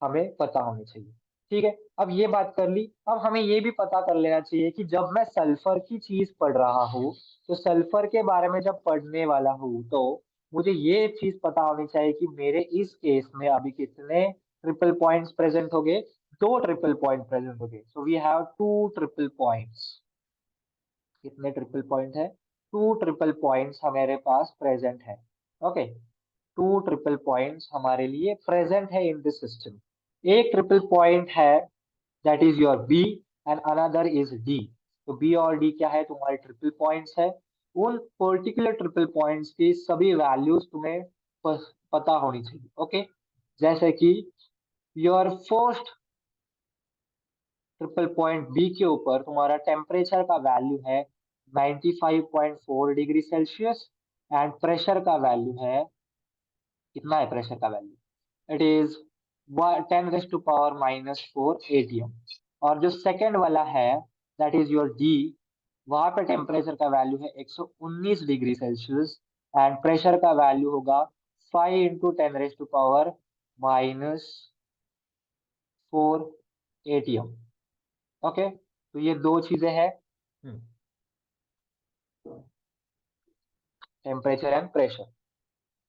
हमें पता होनी चाहिए। ठीक है, अब ये बात कर ली, अब हमें ये भी पता कर लेना चाहिए कि जब मैं सल्फर की चीज पढ़ रहा हूँ, तो सल्फर के बारे में जब पढ़ने वाला हूँ, तो मुझे ये चीज पता होनी चाहिए कि मेरे इस केस में अभी कितने ट्रिपल पॉइंट्स प्रेजेंट हो गए, दो ट्रिपल पॉइंट प्रेजेंट हो गए, so we have two triple points. कितने ट्रिपल पॉइंट है, टू ट्रिपल पॉइंट्स हमारे पास प्रेजेंट है। ओके, टू ट्रिपल पॉइंट्स हमारे लिए प्रेजेंट है इन दिस सिस्टम। एक ट्रिपल पॉइंट है that is your B and another is D, तो B और D क्या है, तुम्हारे ट्रिपल पॉइंट्स है। उन पर्टिकुलर ट्रिपल पॉइंट्स की सभी वैल्यूज तुम्हें पता होनी चाहिए। ओके, जैसे कि your first triple point B के ऊपर तुम्हारा टेम्परेचर का वैल्यू है 95.4 डिग्री सेल्सियस एंड प्रेशर का वैल्यू है, कितना है प्रेशर का वैल्यू, इट इज 10⁻⁻⁴ atm। और जो सेकंड वाला है दैट इज योर डी, वहां पे टेम्परेचर का वैल्यू है 119 डिग्री सेल्सियस एंड प्रेशर का वैल्यू होगा 5 × 10⁻⁴ atm। ओके, तो ये दो चीजें हैं, टेम्परेचर एंड प्रेशर।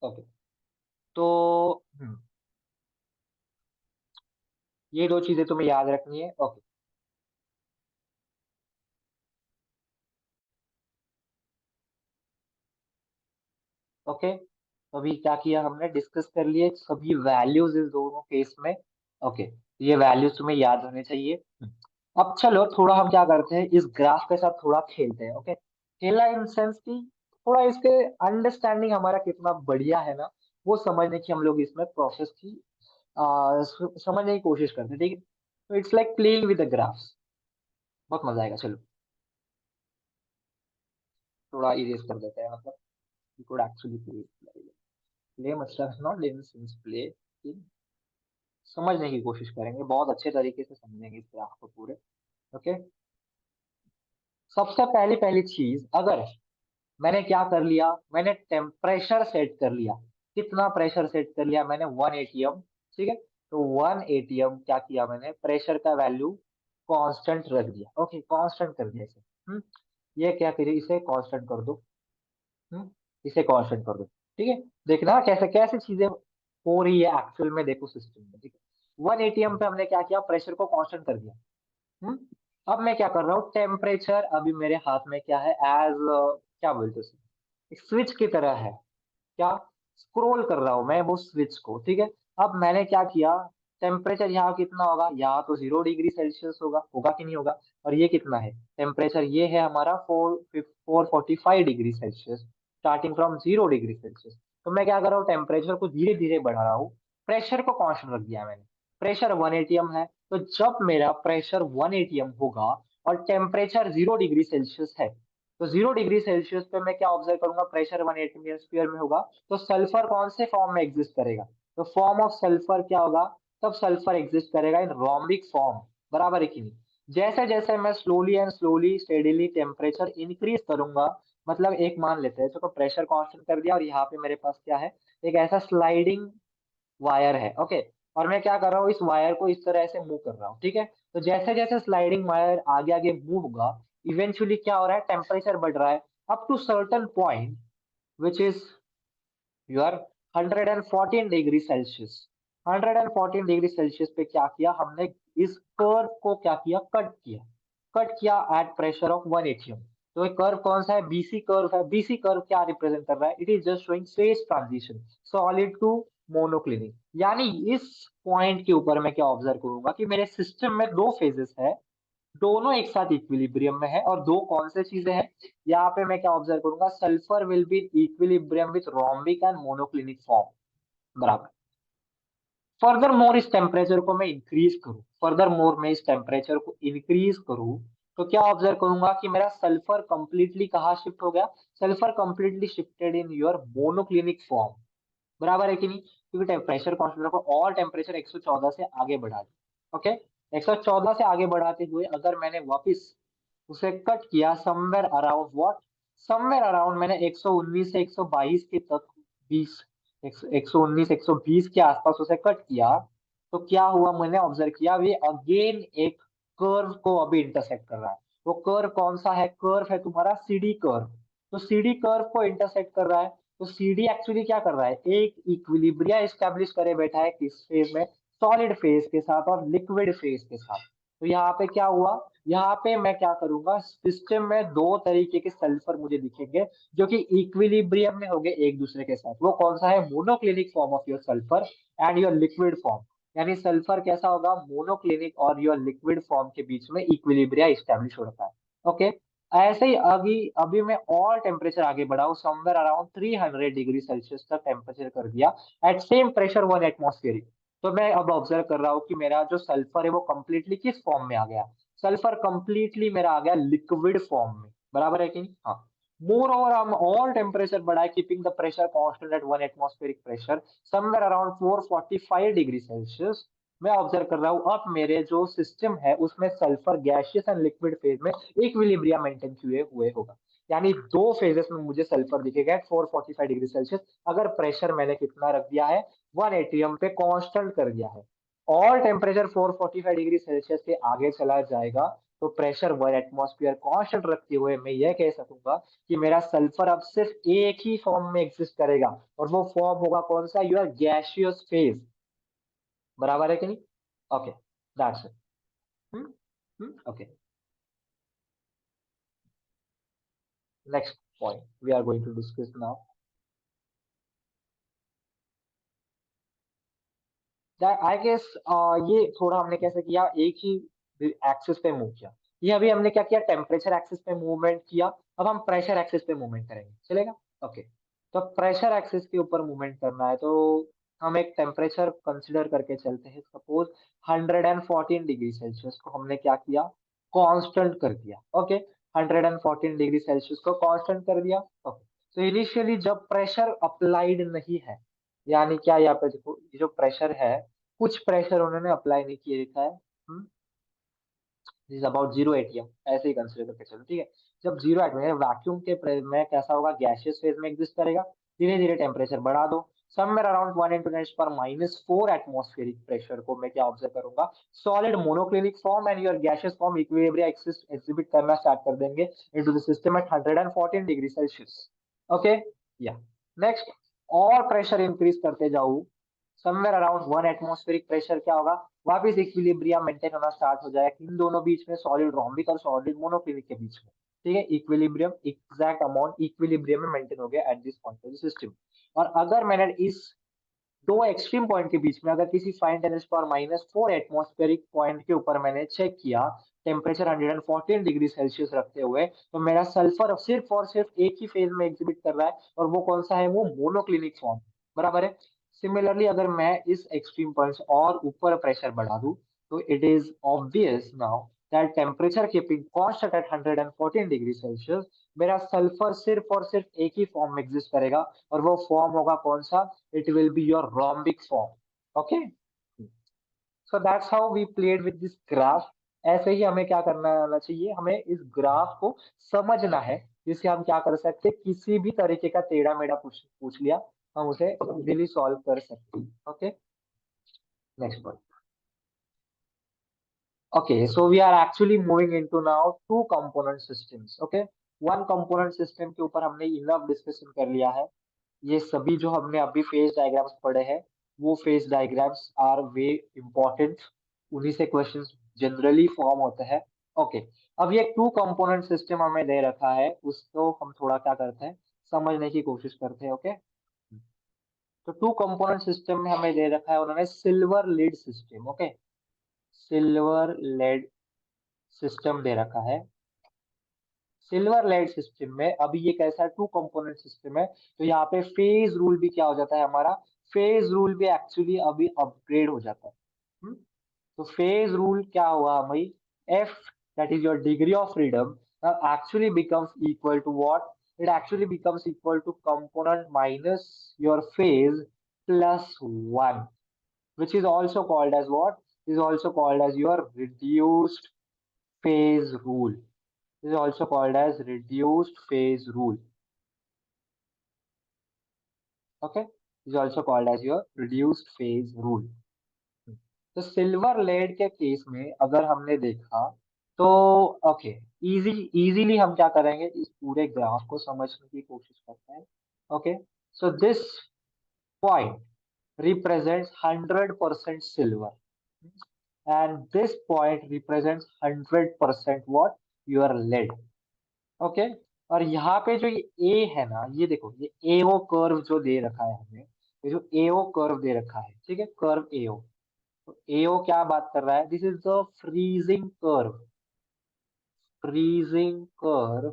ओके, तो ये दो चीजें तुम्हें याद रखनी है। ओके, ओके, तो अभी क्या किया हमने, डिस्कस कर लिए सभी वैल्यूज इस दोनों केस में। ओके, ये वैल्यूज तुम्हें याद होने चाहिए। अब चलो थोड़ा हम क्या करते हैं, इस ग्राफ के साथ थोड़ा खेलते हैं। ओके, खेलना इन सेंस की थोड़ा इसके अंडरस्टैंडिंग हमारा कितना बढ़िया है ना, वो समझने की हम लोग इसमें प्रोसेस की समझने की कोशिश करते हैं। ठीक है, तो it's like playing with the graphs, बहुत मजा आएगा। चलो थोड़ा इरेज कर देते हैं, मतलब you could actually play मतलब नॉट इन सेंस प्ले, समझने की कोशिश करेंगे, बहुत अच्छे तरीके से समझेंगे इस ग्राफ को पूरे। ओके, सबसे पहली पहली चीज, अगर मैंने क्या कर लिया, मैंने टेम्परेचर सेट कर लिया, कितना प्रेशर सेट कर लिया मैंने, 1 atm। ठीक है, तो 1 atm क्या किया मैंने, प्रेशर का वैल्यू कांस्टेंट रख दिया। ओके, कांस्टेंट कर दिया इसे। ये क्या करिए, इसे कांस्टेंट कर दो। हम्म इसे कांस्टेंट कर दो। ठीक है, देखना कैसे कैसे चीजें हो रही है एक्चुअल में, देखो सिस्टम में। ठीक है, 1 atm पे हमने क्या किया, प्रेशर को कांस्टेंट कर दिया। हम्म अब मैं क्या कर रहा हूँ, टेम्परेचर अभी मेरे हाथ में क्या है, एज क्या बोलते हैं, स्विच की तरह है। क्या, स्क्रॉल कर रहा हूँ मैं वो स्विच को। ठीक है, अब मैंने क्या किया, टेम्परेचर यहाँ कितना होगा, यहाँ तो 0 डिग्री सेल्सियस होगा, होगा कि नहीं होगा, और ये कितना है टेम्परेचर, ये है हमारा 445 degree Celsius, starting from 0 degree Celsius. तो मैं क्या कर रहा हूँ, टेम्परेचर को धीरे धीरे बढ़ा रहा हूँ, प्रेशर को कांस्टेंट रख दिया मैंने। प्रेशर 1 atm है, तो जब मेरा प्रेशर 1 atm होगा और टेम्परेचर 0 डिग्री सेल्सियस है, तो 0 डिग्री सेल्सियस पे मैं क्या ऑब्जर्व करूंगा, प्रेशर 1 atmosphere में होगा, तो सल्फर कौन से फॉर्म में एग्जिस्ट करेगा, तो फॉर्म ऑफ सल्फर क्या होगा, तब सल्फर एग्जिस्ट करेगा इन रोम्बिक फॉर्म। बराबर है कि नहीं, जैसे जैसे मैं slowly and slowly steadily temperature increase करूंगा, मतलब एक मान लेते हैं, तो प्रेशर कांस्टेंट कर दिया और यहाँ पे मेरे पास क्या है, एक ऐसा स्लाइडिंग वायर है। ओके, और मैं क्या कर रहा हूँ, इस वायर को इस तरह से मूव कर रहा हूँ। ठीक है, तो जैसे जैसे स्लाइडिंग वायर आगे आगे मूव होगा, इवेंचुअली क्या हो रहा है, टेम्परेचर बढ़ रहा है up to certain point which is your 114 degree Celsius. 114 degree Celsius पे क्या किया हमने, इस कर्व को क्या किया, कट किया एट प्रेशर ऑफ 1 atm। तो ये कर्व कौन सा है, बीसी कर्व है। बीसी कर्व क्या रिप्रेजेंट कर रहा है, it is just showing phase transition, solid to monoclinic. यानी इस पॉइंट के ऊपर मैं क्या ऑब्जर्व करूंगा कि मेरे सिस्टम में दो फेजेस है, दोनों एक साथ इक्विलिब्रियम में है, और दो कौन से चीजें हैं, यहाँ पे मैं क्या ऑब्जर्व करूंगा, sulphur will be equilibrium with rhombic and monoclinic form. बराबर, फर्दर मोर इस टेम्परेचर को मैं इंक्रीज करूं, फर्दर मोर मैं इस टेम्परेचर को इंक्रीज करूं, तो क्या ऑब्जर्व करूंगा कि मेरा सल्फर कंप्लीटली कहाँ शिफ्ट हो गया, sulphur completely shifted in your monoclinic form. बराबर है कि नहीं, क्योंकि टेम्परेचर कांस्टेंट को और टेम्परेचर 114 से आगे बढ़ा दिया। ओके, 114 से आगे बढ़ाते हुए अगर मैंने वापस उसे कट किया somewhere around what, somewhere around मैंने 119 से 122 के तक, 20 119 120 के आसपास उसे कट किया, तो क्या हुआ, मैंने ऑब्जर्व किया ये अगेन एक कर्व को अभी इंटरसेक्ट कर रहा है। वो कर्व कौन सा है, कर्व है तुम्हारा सीडी कर्व। तो सीडी कर्व को इंटरसेक्ट कर रहा है, तो सीडी एक्चुअली क्या कर रहा है, एक इक्विलिब्रिया एस्टेब्लिश करे बैठा है किस फेज में, सॉलिड फेज के साथ और लिक्विड फेज के साथ। तो यहाँ पे क्या हुआ, यहाँ पे मैं क्या करूंगा, सिस्टम में दो तरीके के सल्फर मुझे दिखेंगे जो कि इक्विलिब्रियम में होंगे एक दूसरे के साथ। वो कौन सा है, monoclinic form of your sulphur and your liquid form. यानी सल्फर कैसा होगा, मोनोक्लिनिक और योर लिक्विड फॉर्म के बीच में इक्विलिब्रिया इस्टेब्लिश हो रखा है। ओके, ऐसे ही अभी अभी मैं और टेम्परेचर आगे बढ़ाऊं, समवेयर अराउंड 300 डिग्री सेल्सियस तक टेम्परेचर कर दिया एट सेम प्रेशर 1 एटमॉस्फेयर। तो मैं अब ऑब्जर्व कर रहा हूँ कि मेरा जो सल्फर है वो कंप्लीटली किस फॉर्म में आ गया। सल्फर कंप्लीटली मेरा आ गया लिक्विड फॉर्म में, बराबर है कि नहीं? हाँ। मोर ओवर हम और टेम्परेचर बढ़ाए, keeping the pressure constant eight 1 atmospheric pressure somewhere around 445 degree Celsius. मैं ऑब्जर्व कर रहा हूँ अब मेरे जो सिस्टम है उसमें sulphur gaseous and liquid phase में इक्विलिब्रियम मेंटेन किए हुए होगा। यानी दो फेजेस में मुझे सल्फर दिखेगा एट 445 डिग्री सेल्सियस, अगर प्रेशर मैंने कितना रख दिया है 1 एटीएम पे कांस्टेंट कर दिया है। और टेम्परेचर 445 डिग्री सेल्सियस के आगे चला जाएगा तो प्रेशर 1 एटमॉस्फेयर कांस्टेंट रखते हुए मैं यह कह सकूंगा कि मेरा सल्फर अब सिर्फ एक ही फॉर्म में एग्जिस्ट करेगा, और वो फॉर्म होगा कौन सा? Your gaseous phase. बराबर है कि नहीं? Okay, that's it. Okay, next point we are going to discuss now. I guess ये थोड़ा हमने कैसे किया, एक ही एक्सिस पे मूव किया। ये अभी हमने क्या किया, टेम्परेचर एक्सिस पे मूवमेंट किया। अब हम प्रेशर एक्सिस पे मूवमेंट करेंगे, चलेगा? ओके। तो प्रेशर एक्सिस के ऊपर मूवमेंट करना है तो हम एक टेम्परेचर कंसिडर करके चलते हैं। सपोज 114 डिग्री सेल्सियस को हमने क्या किया, कांस्टेंट कर दिया। ओके, 114 डिग्री सेल्सियस को कांस्टेंट कर दिया। ओके, तो इनिशियली जब प्रेशर अप्लाइड नहीं है, यानी क्या, यहाँ पे देखो ये जो प्रेशर है, कुछ प्रेशर उन्होंने अप्लाई नहीं किए लिखा है। इज अबाउट 0 एटीएम, ऐसे ही कंसिडर करके चलो, ठीक है। जब 0 एटीएम वैक्यूम के में कैसा होगा, गैसियस फेज में एग्जिस्ट करेगा। धीरे धीरे टेम्परेचर बढ़ा दो, समवेयर अराउंड 1 × 10⁻⁴ एटमॉस्फेरिक प्रेशर को मैं क्या ऑब्जर्व करूंगा, solid monoclinic form and your gaseous form equilibria exhibit करना स्टार्ट कर देंगे into the system eight 114 degree Celsius. Okay, या नेक्स्ट, और प्रेशर इंक्रीज करते जाओ, समवेयर अराउंड 1 एटमॉस्फेरिक प्रेशर क्या होगा, वापिस इक्विलिब्रियम मेंटेन होना स्टार्ट हो जाएगा इन दोनों बीच में, सॉलिड रोम्बिक और सॉलिड मोनोक्लिनिक के बीच में। ठीक है, इक्विलिब्रियम एग्जैक्ट अमाउंट इक्विलिब्रियम में मेंटेन हो गया at this point of the system. और अगर मैंने इस दो एक्सट्रीम पॉइंट के बीच में अगर किसी फाइन 10⁻⁴ एटमॉस्फेरिक पॉइंट के ऊपर मैंने चेक किया टेम्परेचर 114 डिग्री सेल्सियस रखते हुए, तो मेरा सल्फर सिर्फ और सिर्फ एक ही फेज में एग्जिबिट कर रहा है, और वो कौन सा है, वो मोनोक्लिनिक फॉर्म। बराबर है। सिमिलरली अगर मैं इस एक्सट्रीम पॉइंट और ऊपर प्रेशर बढ़ा दूं, तो it is obvious now that temperature keeping constant eight 114 degree Celsius, मेरा सल्फर सिर्फ और सिर्फ एक ही फॉर्म में एग्जिस्ट करेगा, और वो फॉर्म होगा कौन सा, it will be your rhombic form. Okay, so that's how we played with this graph. ऐसे ही हमें क्या करना आना चाहिए, हमें इस ग्राफ को समझना है, जिससे हम क्या कर सकते हैं, किसी भी तरीके का टेढ़ा मेढ़ा पूछ पूछ लिया हम उसे इजीली सॉल्व कर सकते हैं। Okay, next point. Okay, so we are actually moving into now two component systems. Okay, one component system के ऊपर हमने इनफ डिस्कशन कर लिया है। ये सभी जो हमने अभी फेज डायग्राम्स पढ़े हैं, वो phase diagrams are very important, उन्हीं से क्वेश्चंस जनरली फॉर्म होते हैं। ओके, अब ये टू कंपोनेंट सिस्टम हमें दे रखा है, उसको हम थोड़ा क्या करते हैं, समझने की कोशिश करते हैं। ओके, तो टू कंपोनेंट सिस्टम में हमें दे रखा है उन्होंने silver lead system. Okay, silver lead system दे रखा है। सिल्वर लाइट सिस्टम में अभी ये कैसा टू कंपोनेंट सिस्टम है, तो यहाँ पे फेज रूल भी क्या हो जाता है हमारा, फेज रूल भी एक्चुअली अभी अपग्रेड हो जाता है। हम्म? तो फेज रूल क्या हुआ भाई, F that is your degree of freedom actually becomes equal to what, it actually becomes equal to component minus your phase plus 1, which is also called as what, is also called as your reduced phase rule. This is also called as reduced phase rule. Okay, this is also called as your reduced phase rule. तो silver lead के case में अगर हमने देखा, तो okay, easily हम क्या करेंगे, इस पूरे ग्राफ को समझने की कोशिश करते हैं। Okay, so this point represents 100% silver, and this point represents 100% what, your lead. Okay, और यहाँ पे जो ये ए है ना, ये देखो ये एओ कर्व जो दे रखा है हमें, ये जो एओ कर्व दे रखा है, ठीक है, कर्व एओ। तो एओ क्या बात कर रहा है, this is the freezing curve. freezing curve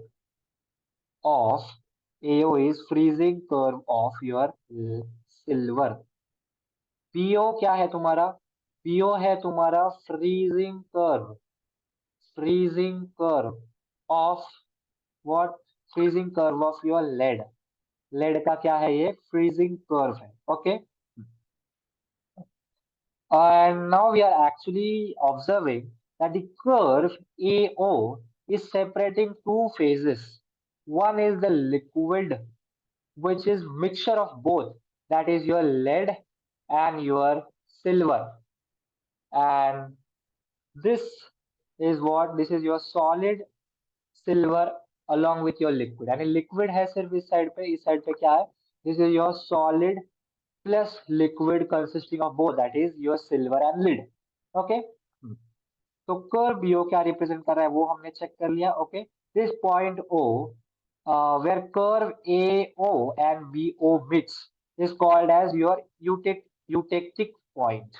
of AO is freezing curve of your silver. PO क्या है तुम्हारा? PO है तुम्हारा freezing curve of what? Freezing curve of your lead. Lead का क्या है? ये freezing curve है. Okay. And now we are actually observing that the curve AO is separating two phases. One is the liquid, which is mixture of both. That is your lead and your silver. And this is what? This is your solid silver along with your liquid. यानी liquid है सिर्फ इस side पे क्या है? This is your solid plus liquid consisting of both, that is your silver and lead. Okay. तो curve BO क्या represent कर रहा है वो हमने चेक कर लिया. Okay. This point O where curve A O and B O mix is called as your eutectic point.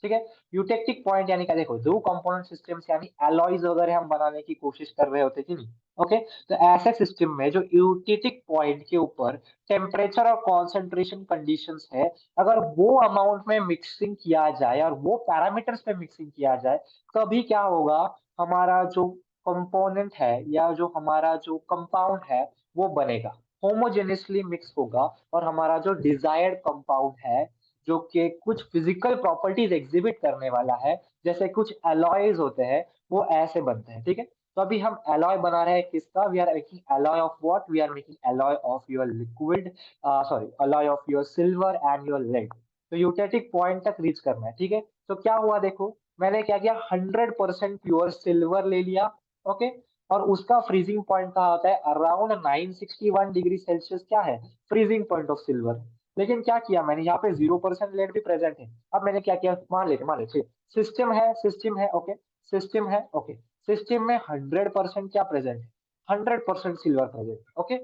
ठीक है. यूटेक्टिक पॉइंट यानी क्या? देखो, दो कंपोनेंट सिस्टम्स यानी एलॉयज वगैरह हम बनाने की कोशिश कर रहे होते कि नहीं. ओके. तो ऐसे सिस्टम में जो यूटेटिक पॉइंट के ऊपर टेम्परेचर और कॉन्सेंट्रेशन कंडीशंस है, अगर वो अमाउंट में मिक्सिंग किया जाए और वो पैरामीटर्स पे मिक्सिंग किया जाए, तभी क्या होगा? हमारा जो कंपोनेंट है या जो हमारा जो कंपाउंड है वो बनेगा, होमोजेनियसली मिक्स होगा, और हमारा जो डिजायर्ड कंपाउंड है जो कि कुछ फिजिकल प्रॉपर्टीज एग्जिबिट करने वाला है, जैसे कुछ अलॉयज होते हैं, वो ऐसे बनते हैं. ठीक है. तो अभी हम अलॉय बना रहे हैं किसका? We are making alloy of what? We are making alloy of your liquid, sorry, alloy of your silver and your lead. तो यूटेटिक पॉइंट तक रीच करना है. ठीक है. तो क्या हुआ देखो, मैंने क्या किया? 100% प्योर सिल्वर ले लिया. ओके. और उसका फ्रीजिंग पॉइंट कहाँ होता है? अराउंड 961 डिग्री सेल्सियस क्या है? Freezing point of silver. लेकिन क्या किया मैंने? यहाँ पे 0% लेड भी प्रेजेंट है. अब मैंने क्या किया? मान लेते सिस्टम है. ओके. सिस्टम है. ओके. सिस्टम में 100% क्या प्रेजेंट है? 100% सिल्वर प्रेजेंट. ओके.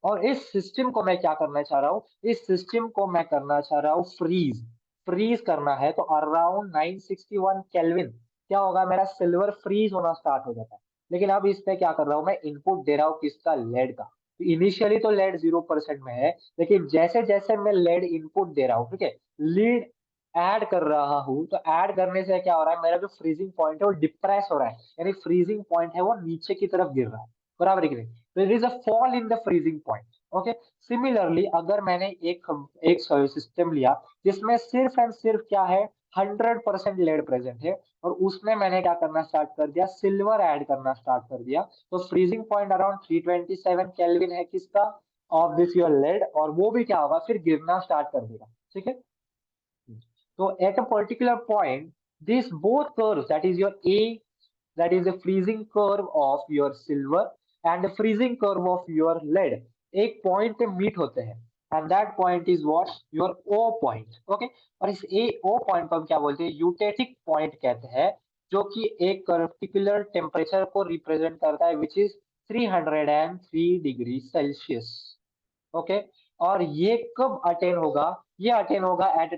और इस सिस्टम को मैं क्या करना चाह रहा हूँ? इस सिस्टम को मैं करना चाह रहा हूँ फ्रीज करना है. तो अराउंड 961 केल्विन क्या होगा? मेरा सिल्वर फ्रीज होना स्टार्ट हो जाता है. लेकिन अब इस पे क्या कर रहा हूँ मैं? इनपुट दे रहा हूँ किसका? लेड का. तो इनिशियली तो लेड 0% में है, लेकिन जैसे जैसे मैं लेड इनपुट दे रहा हूँ, ठीक है, लीड ऐड कर रहा हूँ, तो ऐड करने से क्या हो रहा है? मेरा जो फ्रीजिंग पॉइंट है वो डिप्रेस हो रहा है, यानी फ्रीजिंग पॉइंट है वो नीचे की तरफ गिर रहा है. बराबर है कि नहीं? तो it is a fall in the freezing point. Okay. Similarly अगर मैंने एक सिस्टम लिया जिसमें सिर्फ एंड सिर्फ क्या है? 100% लेड प्रेजेंट है, और उसमें मैंने क्या करना स्टार्ट कर दिया? सिल्वर ऐड करना स्टार्ट कर दिया. तो फ्रीजिंग पॉइंट अराउंड 327 केल्विन है किसका? Of this your lead. और वो भी क्या होगा? फिर गिरना स्टार्ट कर देगा. ठीक है. So at a particular point, these both curves, that is your A, that is the freezing curve of your silver, and the freezing curve of your lead, एक पॉइंट पे मीट होते हैं. And that point is what? Your O point. Okay. और इस ए O point को हम क्या बोलते हैं? यूटेटिक पॉइंट कहते हैं, जो कि एक पर्टिकुलर टेम्परेचर को रिप्रेजेंट करता है, which is 303 degree Celsius. Okay. और ये कब अटेन होगा? ये अटेन होगा at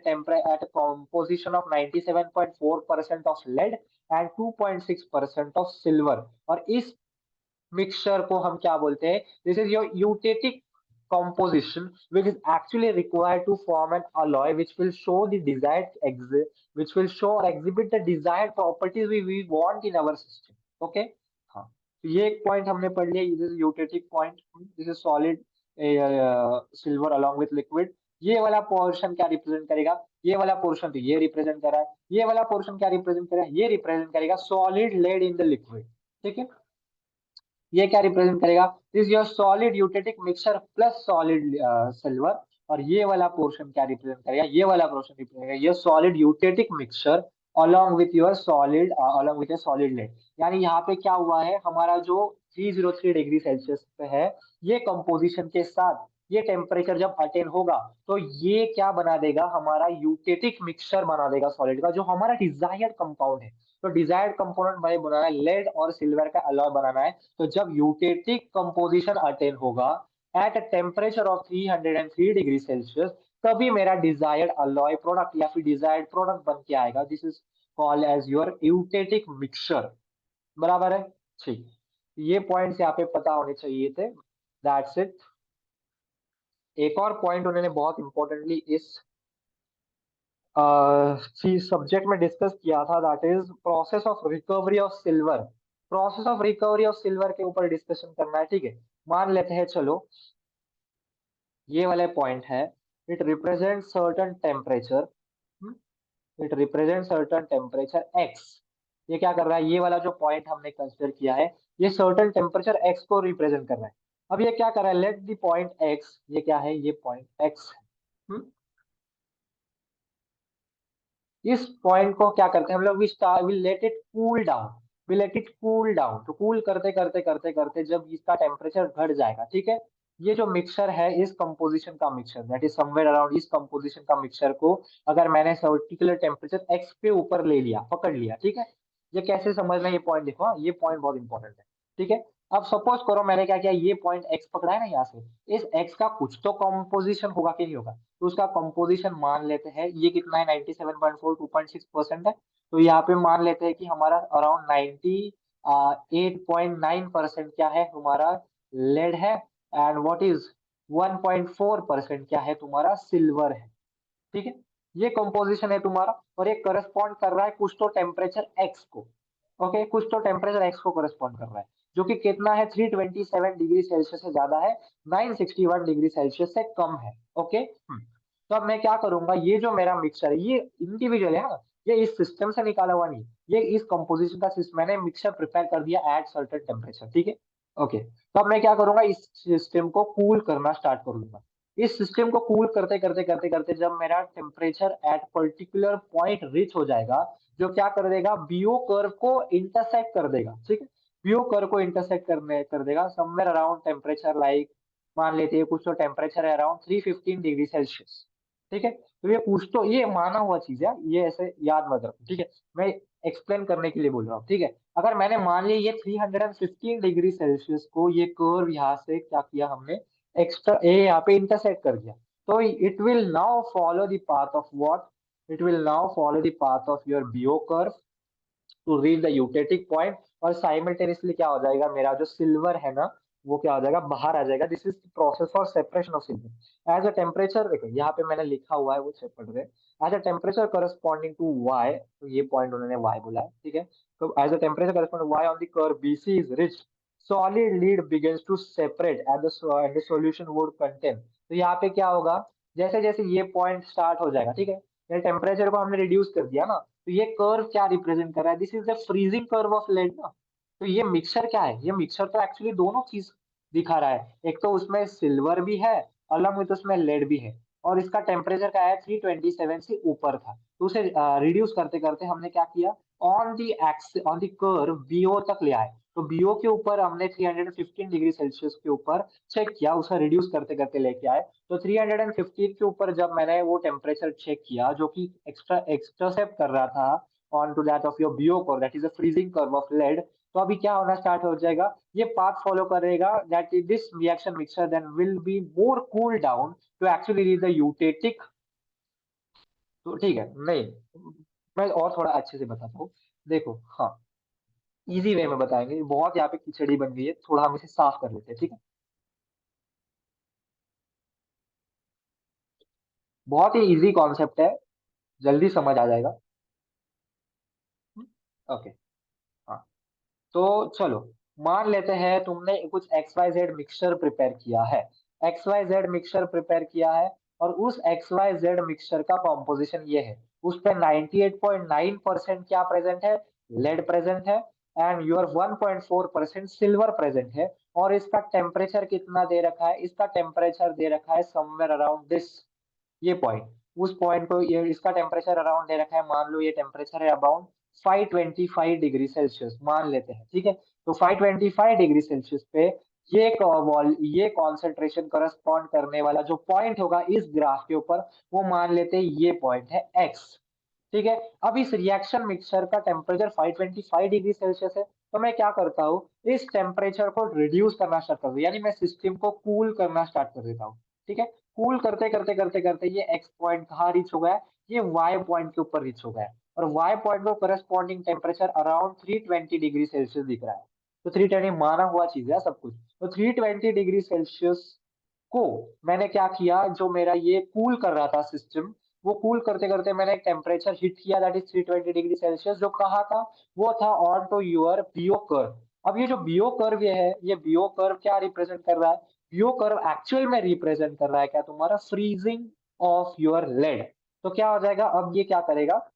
composition of 97.4% of lead and 2.6% of silver. और इस मिक्सचर को हम क्या बोलते हैं? This is your eutectic composition which is actually required to form an alloy which will show the which will show or exhibit the desired properties we want in our system. Okay. हाँ. तो ये एक point हमने पढ़ लिया. This is eutectic point. This is solid silver along with liquid. ये वाला portion क्या रिप्रेजेंट करेगा? ये वाला पोर्शन तो ये रिप्रेजेंट कर रहा है. ये वाला पोर्शन क्या रिप्रेजेंट करेगा? ये रिप्रेजेंट करेगा solid lead in the liquid. ठीक है. ये क्या रिप्रेजेंट करेगा? This your solid eutectic mixture plus solid silver. और ये वाला पोर्शन क्या रिप्रेजेंट करेगा? ये वाला पोर्शन रिप्रेजेंट करेगा ये solid eutectic mixture along with your solid along with a solid lead. यानी यहाँ पे क्या हुआ है? हमारा जो 303 डिग्री सेल्सियस पे है, ये कंपोजिशन के साथ ये टेम्परेचर जब अटेन होगा, तो ये क्या बना देगा? हमारा यूटेटिक मिक्सचर बना देगा सॉलिड का, जो हमारा डिजायर्ड कंपाउंड है. तो डिजायर्ड कंपोनेंट भाई बनाना है, लेड और सिल्वर का अलॉय बनाना है. तो जब यूटेटिक कंपोजिशन अटेन होगा at a temperature of 303 degree Celsius, तभी मेरा डिजायर्ड अलॉय प्रोडक्ट या फिर डिजायर्ड प्रोडक्ट बन के आएगा. This is called as your eutectic mixture. बराबर है. ठीक, ये पॉइंट्स यहाँ पे पता होने चाहिए थे। That's it. एक और पॉइंट उन्होंने बहुत इंपॉर्टेंटली इस चीज सब्जेक्ट में डिस्कस किया था, that is process of recovery of silver. Process of recovery of silver के ऊपर डिस्कशन करना है, ठीक है। मान लेते हैं, चलो ये वाले पॉइंट है, it represent certain temperature, it represent certain temperature x. ये क्या कर रहा है, ये वाला जो पॉइंट हमने कंसिडर किया है, ये सर्टन टेम्परेचर एक्स को रिप्रेजेंट कर रहा है। अब ये क्या कर रहा है, लेट द पॉइंट एक्स, ये क्या है, ये पॉइंट एक्स है। इस पॉइंट को क्या करते हैं हम लोग, we let it cool down, we let it cool down. तो कूल करते करते करते करते जब इसका टेम्परेचर घट जाएगा, ठीक है, ये जो मिक्सचर है, इस कंपोजिशन का mixture, that is somewhere around इस कंपोजिशन का मिक्सचर को अगर मैंने पर्टिकुलर टेम्परेचर एक्स पे ऊपर ले लिया, पकड़ लिया, ठीक है। ये कैसे समझना है, ये पॉइंट देखो, हाँ, ये पॉइंट बहुत इंपॉर्टेंट है, ठीक है। अब सपोज करो मैंने क्या किया, ये पॉइंट एक्स पकड़ा है ना यहाँ से, इस एक्स का कुछ तो कंपोजिशन होगा कि नहीं होगा। तो उसका कंपोजिशन मान लेते हैं, ये कितना है, 97.4, 2.6% है। तो यहाँ पे मान लेते हैं कि हमारा अराउंड 98.9% क्या है हमारा, लेड है। एंड व्हाट इज 1.4% क्या है तुम्हारा, सिल्वर है, ठीक है। ये कंपोजिशन है तुम्हारा, और ये करस्पॉन्ड कर रहा है कुछ तो टेम्परेचर एक्स को। ओके, कुछ तो टेम्परेचर एक्स को करस्पॉन्ड कर रहा है, जो कि कितना है, 327 डिग्री सेल्सियस से ज्यादा है, 961 डिग्री सेल्सियस से कम है। ओके। तो अब मैं क्या करूंगा, ये जो मेरा मिक्सचर है, ये इंडिविजुअल है ना, ये इस सिस्टम से निकाला हुआ नहीं, ये इस कंपोजिशन का मैंने मिक्सचर प्रिपेयर कर दिया एट सर्टेन टेम्परेचर, ठीक है। ओके, तो अब मैं क्या करूंगा, इस सिस्टम को कूल करना स्टार्ट करूंगा। इस सिस्टम को कूल करते करते करते करते जब मेरा temperature at particular point reach हो जाएगा, जो क्या कर देगा, बीओ कर्व को इंटरसेक्ट कर देगा, ठीक है। बीओ कर्व को इंटरसेक्ट करने कर देगा समवेयर अराउंड टेम्परेचर लाइक, मान लेते हैं कुछ तो टेम्परेचर है अराउंड 315 डिग्री सेल्सियस, ठीक है। तो ये कुछ तो, ये माना हुआ चीज है, ये ऐसे याद मत रखो, ठीक है। मैं एक्सप्लेन करने के लिए बोल रहा हूँ, ठीक है। अगर मैंने मान लिया ये 315 डिग्री सेल्सियस को, ये कर्व यहाँ से क्या किया हमने, एक्स्ट्रा ए यहाँ पे इंटरसेक्ट कर दिया, तो it will now follow the path of what, it will now follow the path of your BO curve to reach the eutectic point. और साइमल्टेनियसली क्या हो जाएगा, मेरा जो सिल्वर है ना, वो क्या हो जाएगा, बाहर आ जाएगा। This is process for separation of silver as a temperature. देखो यहाँ पे मैंने लिखा हुआ है, वो चेक पढ़ रहे, as a temperature corresponding to Y, तो ये पॉइंट उन्होंने वाई बोला है, ठीक है। तो as a temperature corresponding Y on the curve BC is rich, solid lead begins to separate and the solution would contain। तो यहाँ पे क्या होगा, जैसे जैसे ये पॉइंट स्टार्ट हो जाएगा, ठीक है, ये टेम्परेचर को हमने रिड्यूस कर दिया ना, तो ये कर्व क्या रिप्रेजेंट कर रहा है, this is the freezing curve of lead ना। तो ये मिक्सचर क्या है, ये मिक्सचर तो एक्चुअली दोनों चीज दिखा रहा है, एक तो उसमें सिल्वर भी है, अलग में तो उसमें लेड भी है, और इसका टेम्परेचर क्या है, 327 से ऊपर था। तो उसे रिड्यूस करते करते हमने क्या किया, ऑन दी कर्व बीओ तक ले आए। तो बीओ के ऊपर हमने 315 डिग्री सेल्सियस के ऊपर चेक किया, उसे रिड्यूस करते करते लेके आए। तो 315 के ऊपर जब मैंने वो टेम्परेचर चेक किया, जो कि एक्सट्रासेप्ट कर रहा था on to that of your BO curve, that is a freezing curve of lead. तो अभी क्या होना स्टार्ट हो जाएगा, ये पाथ फॉलो करेगा, that is this reaction mixture then will be more cool down to actually reach the eutectic. तो ठीक है, नहीं, मैं और थोड़ा अच्छे से बताता हूँ। देखो, हाँ, इजी वे में बताएंगे, बहुत यहाँ पे खिचड़ी बन गई है, थोड़ा हम इसे साफ कर लेते हैं, ठीक है। बहुत ही इजी कॉन्सेप्ट है, जल्दी समझ आ जाएगा। ओके, हाँ, तो चलो, मान लेते हैं तुमने कुछ X Y Z mixture prepare किया है, X Y Z mixture prepare किया है, और उस एक्स वाई जेड मिक्सचर का कॉम्पोजिशन ये है, उस पे 98.9% क्या प्रेजेंट है, लेड प्रेजेंट है, एंड योर 1.4% सिल्वर प्रेजेंट है। और इसका टेम्परेचर कितना दे रखा है, इसका टेम्परेचर दे रखा है समवेयर अराउंड दिस, ये पॉइंट, उस पॉइंट को, ये इसका टेम्परेचर अराउंड दे रखा है, मान लो ये टेम्परेचर है अबाउट 525 डिग्री सेल्सियस मान लेते हैं, ठीक है। तो 525 डिग्री सेल्सियस पे ये कॉन्सेंट्रेशन करस्पॉन्ड करने वाला जो पॉइंट होगा इस ग्राफ के ऊपर, वो मान लेते हैं ये पॉइंट है एक्स, ठीक है। अब इस रिएक्शन मिक्सचर का टेम्परेचर 525 डिग्री सेल्सियस है, तो मैं क्या करता हूँ, इस टेम्परेचर को रिड्यूस करना स्टार्ट कर दूं, यानी मैं सिस्टम को कूल करना स्टार्ट कर देता हूँ, ठीक है। कूल करते करते करते करते ये एक्स पॉइंट कहाँ रीच हो गया है, ये वाई पॉइंट के ऊपर रीच हो गया है, और वाई पॉइंट को corresponding temperature around 320 degree Celsius दिख रहा है। तो 320 माना हुआ चीज है सब कुछ। तो 320 डिग्री सेल्सियस को मैंने क्या किया, जो मेरा ये कूल कर रहा था सिस्टम, वो कूल करते करते मैंने एक टेम्परेचर हिट किया, दैट इज 320 डिग्री सेल्सियस, जो कहा था, वो था on to your BO curve. अब ये जो बीओ कर्व है, ये बीओ कर्व क्या रिप्रेजेंट कर रहा है? बीओ कर्व एक्चुअल में रिप्रेजेंट कर रहा है क्या, तुम्हारा फ्रीजिंग ऑफ योर लेड। तो क्या हो जाएगा, अब ये क्या करेगा,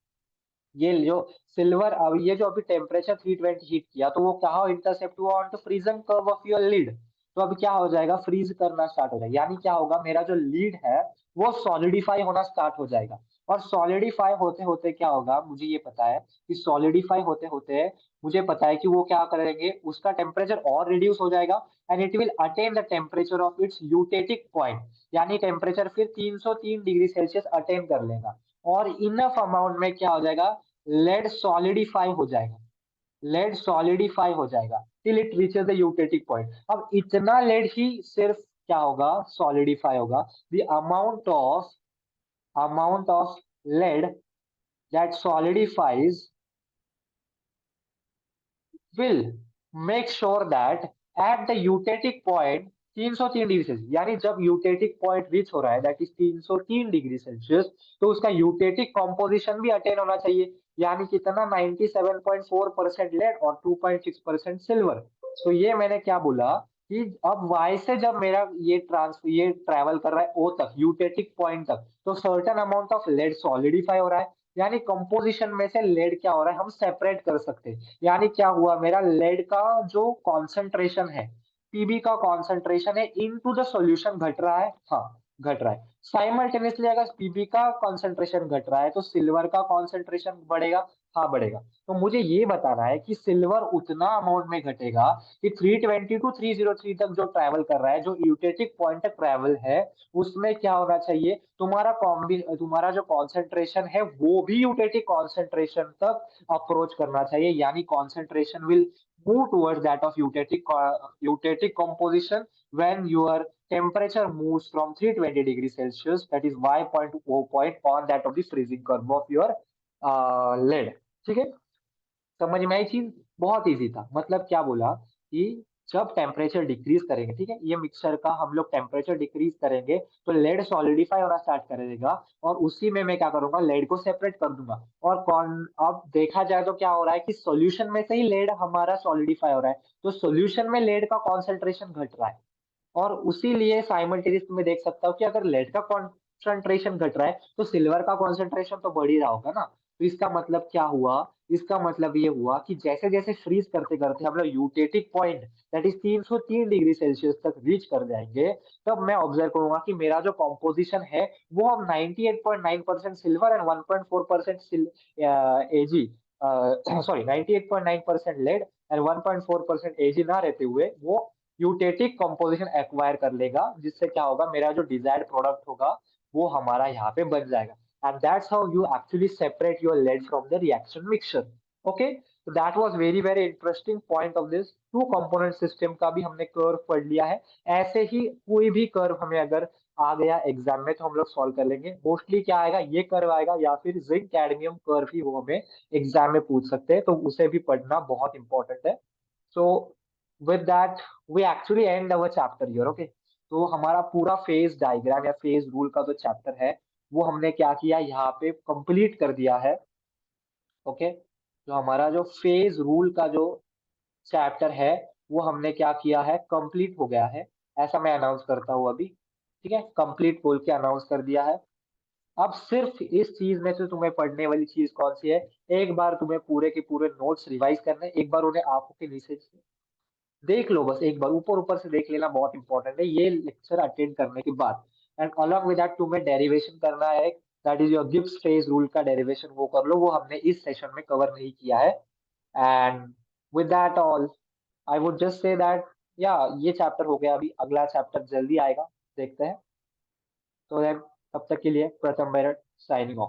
ये जो सिल्वर, अब ये जो अभी टेम्परेचर 320 हीट किया, तो वो कहाँ इंटरसेप्ट हुआ, on to freezing curve of your lead. तो अभी क्या हो जाएगा, फ्रीज करना स्टार्ट हो जाएगा, यानी क्या होगा, मेरा जो लीड है वो सॉलिडिफाई होना स्टार्ट हो जाएगा। और सॉलिडिफाई होते होते क्या होगा, मुझे ये पता है कि सॉलिडिफाई होते होते मुझे पता है कि वो क्या करेंगे, उसका टेम्परेचर और रिड्यूस हो जाएगा, and it will attain the temperature of its eutectic point, यानी टेम्परेचर फिर 303 डिग्री सेल्सियस अटेन कर लेगा। और इनफ अमाउंट में क्या हो जाएगा, लेड सॉलिडिफाई हो जाएगा, लेड सॉलिडिफाई हो जाएगा till it reaches the eutectic point. अब इतना लेड ही सिर्फ क्या होगा, सॉलिडिफाई होगा। The amount of lead that solidifies will make sure that at the eutatic point 303 degree Celsius, यानी जब यूटेटिक पॉइंट रीच हो रहा है दैट इज 303 डिग्री सेल्सियस, तो उसका यूटेटिक कॉम्पोजिशन भी अटेन होना चाहिए, यानी कितना, 97.4% लेड और 2.6% सिल्वर। तो ये मैंने क्या बोला कि अब y से जब मेरा ये ट्रैवल कर रहा है o तक, यूटेटिक पॉइंट तक, तो certain amount of lead solidify हो रहा है, यानी कंपोजिशन में से लेड क्या हो रहा है, हम सेपरेट कर सकते हैं। यानी क्या हुआ, मेरा लेड का जो कॉन्सेंट्रेशन है, पीबी का कॉन्सेंट्रेशन है इनटू द सॉल्यूशन घट रहा है, हाँ घट रहा है। साइमल्टेनियसली अगर पीबी का कॉन्सेंट्रेशन घट रहा है तो सिल्वर का कॉन्सेंट्रेशन बढ़ेगा, हाँ बढ़ेगा। तो मुझे ये बताना है कि सिल्वर उतना अमाउंट में घटेगा कि 320 टू 303 तक जो ट्रैवल कर रहा है, जो यूटेटिक पॉइंट तक ट्रैवल है, उसमें क्या होना चाहिए, तुम्हारा जो कॉन्सेंट्रेशन है वो भी यूटेटिक कॉन्सेंट्रेशन तक अप्रोच करना चाहिए, यानी concentration will move towards that of eutatic composition when your temperature moves from 320 degrees Celsius, that is y.0 point on that of the freezing curve of your lead। ठीक है, समझ में आई चीज, बहुत इजी था। मतलब क्या बोला कि जब टेम्परेचर डिक्रीज करेंगे, ठीक है, ये मिक्सचर का हम लोग टेम्परेचर डिक्रीज करेंगे तो लेड सॉलिडिफाई होना स्टार्ट करेगा, और उसी में मैं क्या करूंगा, लेड को सेपरेट कर दूंगा। और कौन, अब देखा जाए तो क्या हो रहा है कि सॉल्यूशन में से ही लेड हमारा सॉलिडिफाई हो रहा है, तो सॉल्यूशन में लेड का कॉन्सेंट्रेशन घट रहा है। और उसी लिए साइमल्टेनियस में देख सकता हूँ कि अगर लेड का कॉन्सेंट्रेशन घट रहा है तो सिल्वर का कॉन्सेंट्रेशन तो बढ़ ही रहा होगा ना। तो इसका मतलब क्या हुआ, इसका मतलब ये हुआ कि जैसे जैसे फ्रीज करते करते हम लोग eutectic point that is 303 degree Celsius तक रीच कर जाएंगे, तब मैं ऑब्जर्व करूंगा कि मेरा जो कॉम्पोजिशन है वो अब 98.9% silver and 1.4% AG, sorry 98.9% lead and 1.4% AG ना रहते हुए वो यूटेटिक कंपोजिशन एक्वायर कर लेगा, जिससे क्या होगा, मेरा जो डिजायर्ड प्रोडक्ट होगा वो हमारा यहाँ पे बन जाएगा। And that's how you actually separate your lead from the reaction mixture. Okay, तो that was very very interesting point of this two component system का भी हमने कर्व पढ़ लिया है। ऐसे ही कोई भी कर्व हमें अगर आ गया एग्जाम में तो हम लोग सॉल्व कर लेंगे। मोस्टली क्या आएगा, ये कर्व आएगा या फिर जिंक कैडमियम कर्व ही वो हमें एग्जाम में पूछ सकते हैं, तो उसे भी पढ़ना बहुत इंपॉर्टेंट है। So with that we actually end our chapter here, okay? तो हमारा पूरा फेज डायग्राम या फेज रूल का जो चैप्टर है वो हमने क्या किया, यहाँ पे कंप्लीट कर दिया है। ओके, जो हमारा जो फेज रूल का जो चैप्टर है वो हमने क्या किया है, कंप्लीट हो गया है। ऐसा मैं अनाउंस करता हूँ अभी, ठीक है, कंप्लीट बोल के अनाउंस कर दिया है। अब सिर्फ इस चीज में से तुम्हें पढ़ने वाली चीज कौन सी है, एक बार तुम्हें पूरे के पूरे नोट्स रिवाइज करने, एक बार उन्हें आंखों के नीचे देख लो, बस एक बार ऊपर ऊपर से देख लेना, बहुत इंपॉर्टेंट है ये लेक्चर अटेंड करने के बाद। एंड अलॉन्ग विद दैट तुम्हें डेरिवेशन करना है, that is your Gibbs phase rule का डेरिवेशन, वो कर लो, वो हमने इस सेशन में कवर नहीं किया है। And with that all I would just say that या ये चैप्टर हो गया, अभी अगला चैप्टर जल्दी आएगा, देखते हैं। तो then, तब तक के लिए प्रथम मेरठ साइनिंग ऑफ।